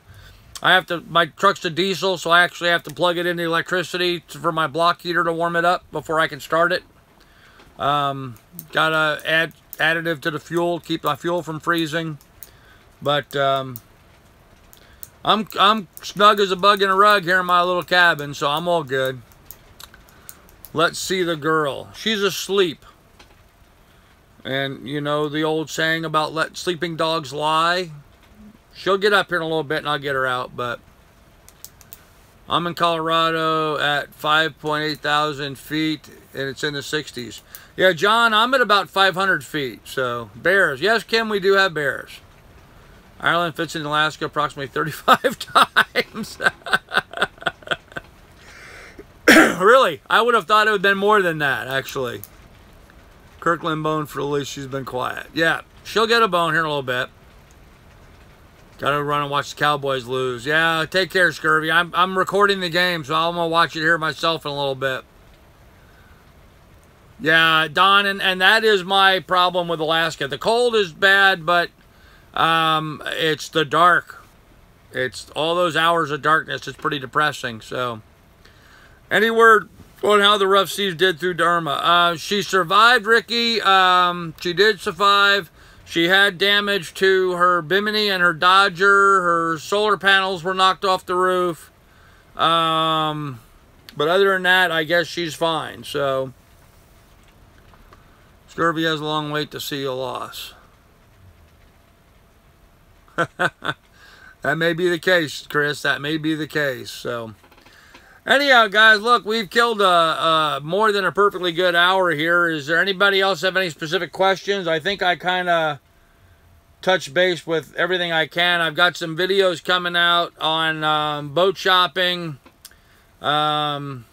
My truck's a diesel, so I actually have to plug it into electricity for my block heater to warm it up before I can start it. Gotta add additive to the fuel, keep my fuel from freezing. But I'm snug as a bug in a rug here in my little cabin, so I'm all good. Let's see the girl. She's asleep. And you know the old saying about let sleeping dogs lie? She'll get up here in a little bit and I'll get her out, but I'm in Colorado at 5.8 thousand feet, and it's in the 60s. Yeah, John, I'm at about 500 feet. So, bears. Yes, Kim, we do have bears. Ireland fits in Alaska approximately 35 times. Really? I would have thought it would have been more than that, actually. Kirkland bone for Elise. She's been quiet. Yeah, she'll get a bone here in a little bit. Gotta run and watch the Cowboys lose. Yeah, take care, Scurvy. I'm recording the game, so I'm gonna watch it here myself in a little bit. Yeah, Don, and that is my problem with Alaska. The cold is bad, but it's the dark. It's all those hours of darkness. It's pretty depressing. So, any word on how the rough seas did through Dharma? She survived, Ricky. She did survive. She had damage to her Bimini and her Dodger. Her solar panels were knocked off the roof. But other than that, I guess she's fine. So, Scurvy has a long wait to see a loss. That may be the case, Chris. That may be the case. So, anyhow, guys, look, we've killed more than a perfectly good hour here. Is there anybody else have any specific questions? I think I kind of touched base with everything I can. I've got some videos coming out on boat shopping. And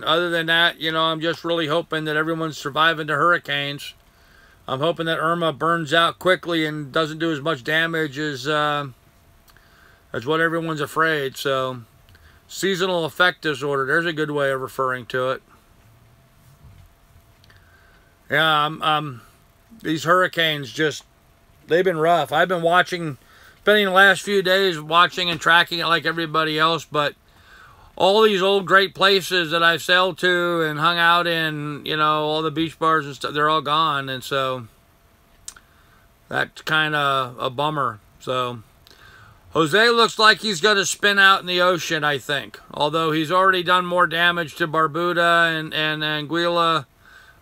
other than that, you know, I'm just really hoping that everyone's surviving the hurricanes. I'm hoping that Irma burns out quickly and doesn't do as much damage as what everyone's afraid. So, seasonal effect disorder. There's a good way of referring to it. Yeah, these hurricanes they've been rough. I've been spending the last few days watching and tracking it like everybody else, but all these old great places that I've sailed to and hung out in, you know, all the beach bars and stuff, they're all gone. And so that's kind of a bummer. So Jose looks like he's going to spin out in the ocean, I think. Although he's already done more damage to Barbuda and Anguilla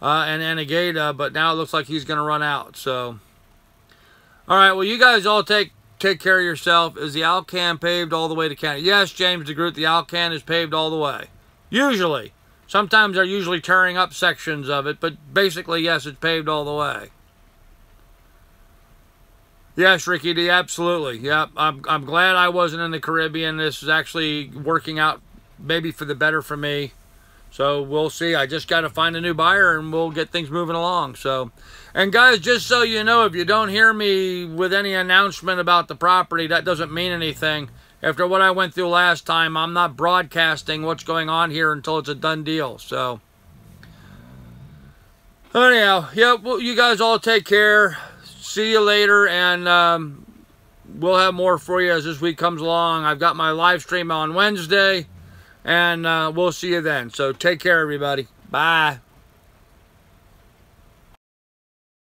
and Anegada, but now it looks like he's going to run out. So, all right, well, you guys all take care of yourself. Is the Alcan paved all the way to Canada? Yes, James DeGroot, the Alcan is paved all the way. Usually. Sometimes they're usually tearing up sections of it, but basically, yes, it's paved all the way. Yes, Ricky D, absolutely. Yep, I'm glad I wasn't in the Caribbean. This is actually working out maybe for the better for me. So we'll see. I just got to find a new buyer and we'll get things moving along. So, and guys, just so you know, if you don't hear me with any announcement about the property, that doesn't mean anything. After what I went through last time, I'm not broadcasting what's going on here until it's a done deal. So, anyhow, yeah, well, you guys all take care. See you later, and we'll have more for you as this week comes along. I've got my live stream on Wednesday. And we'll see you then. So take care, everybody. Bye.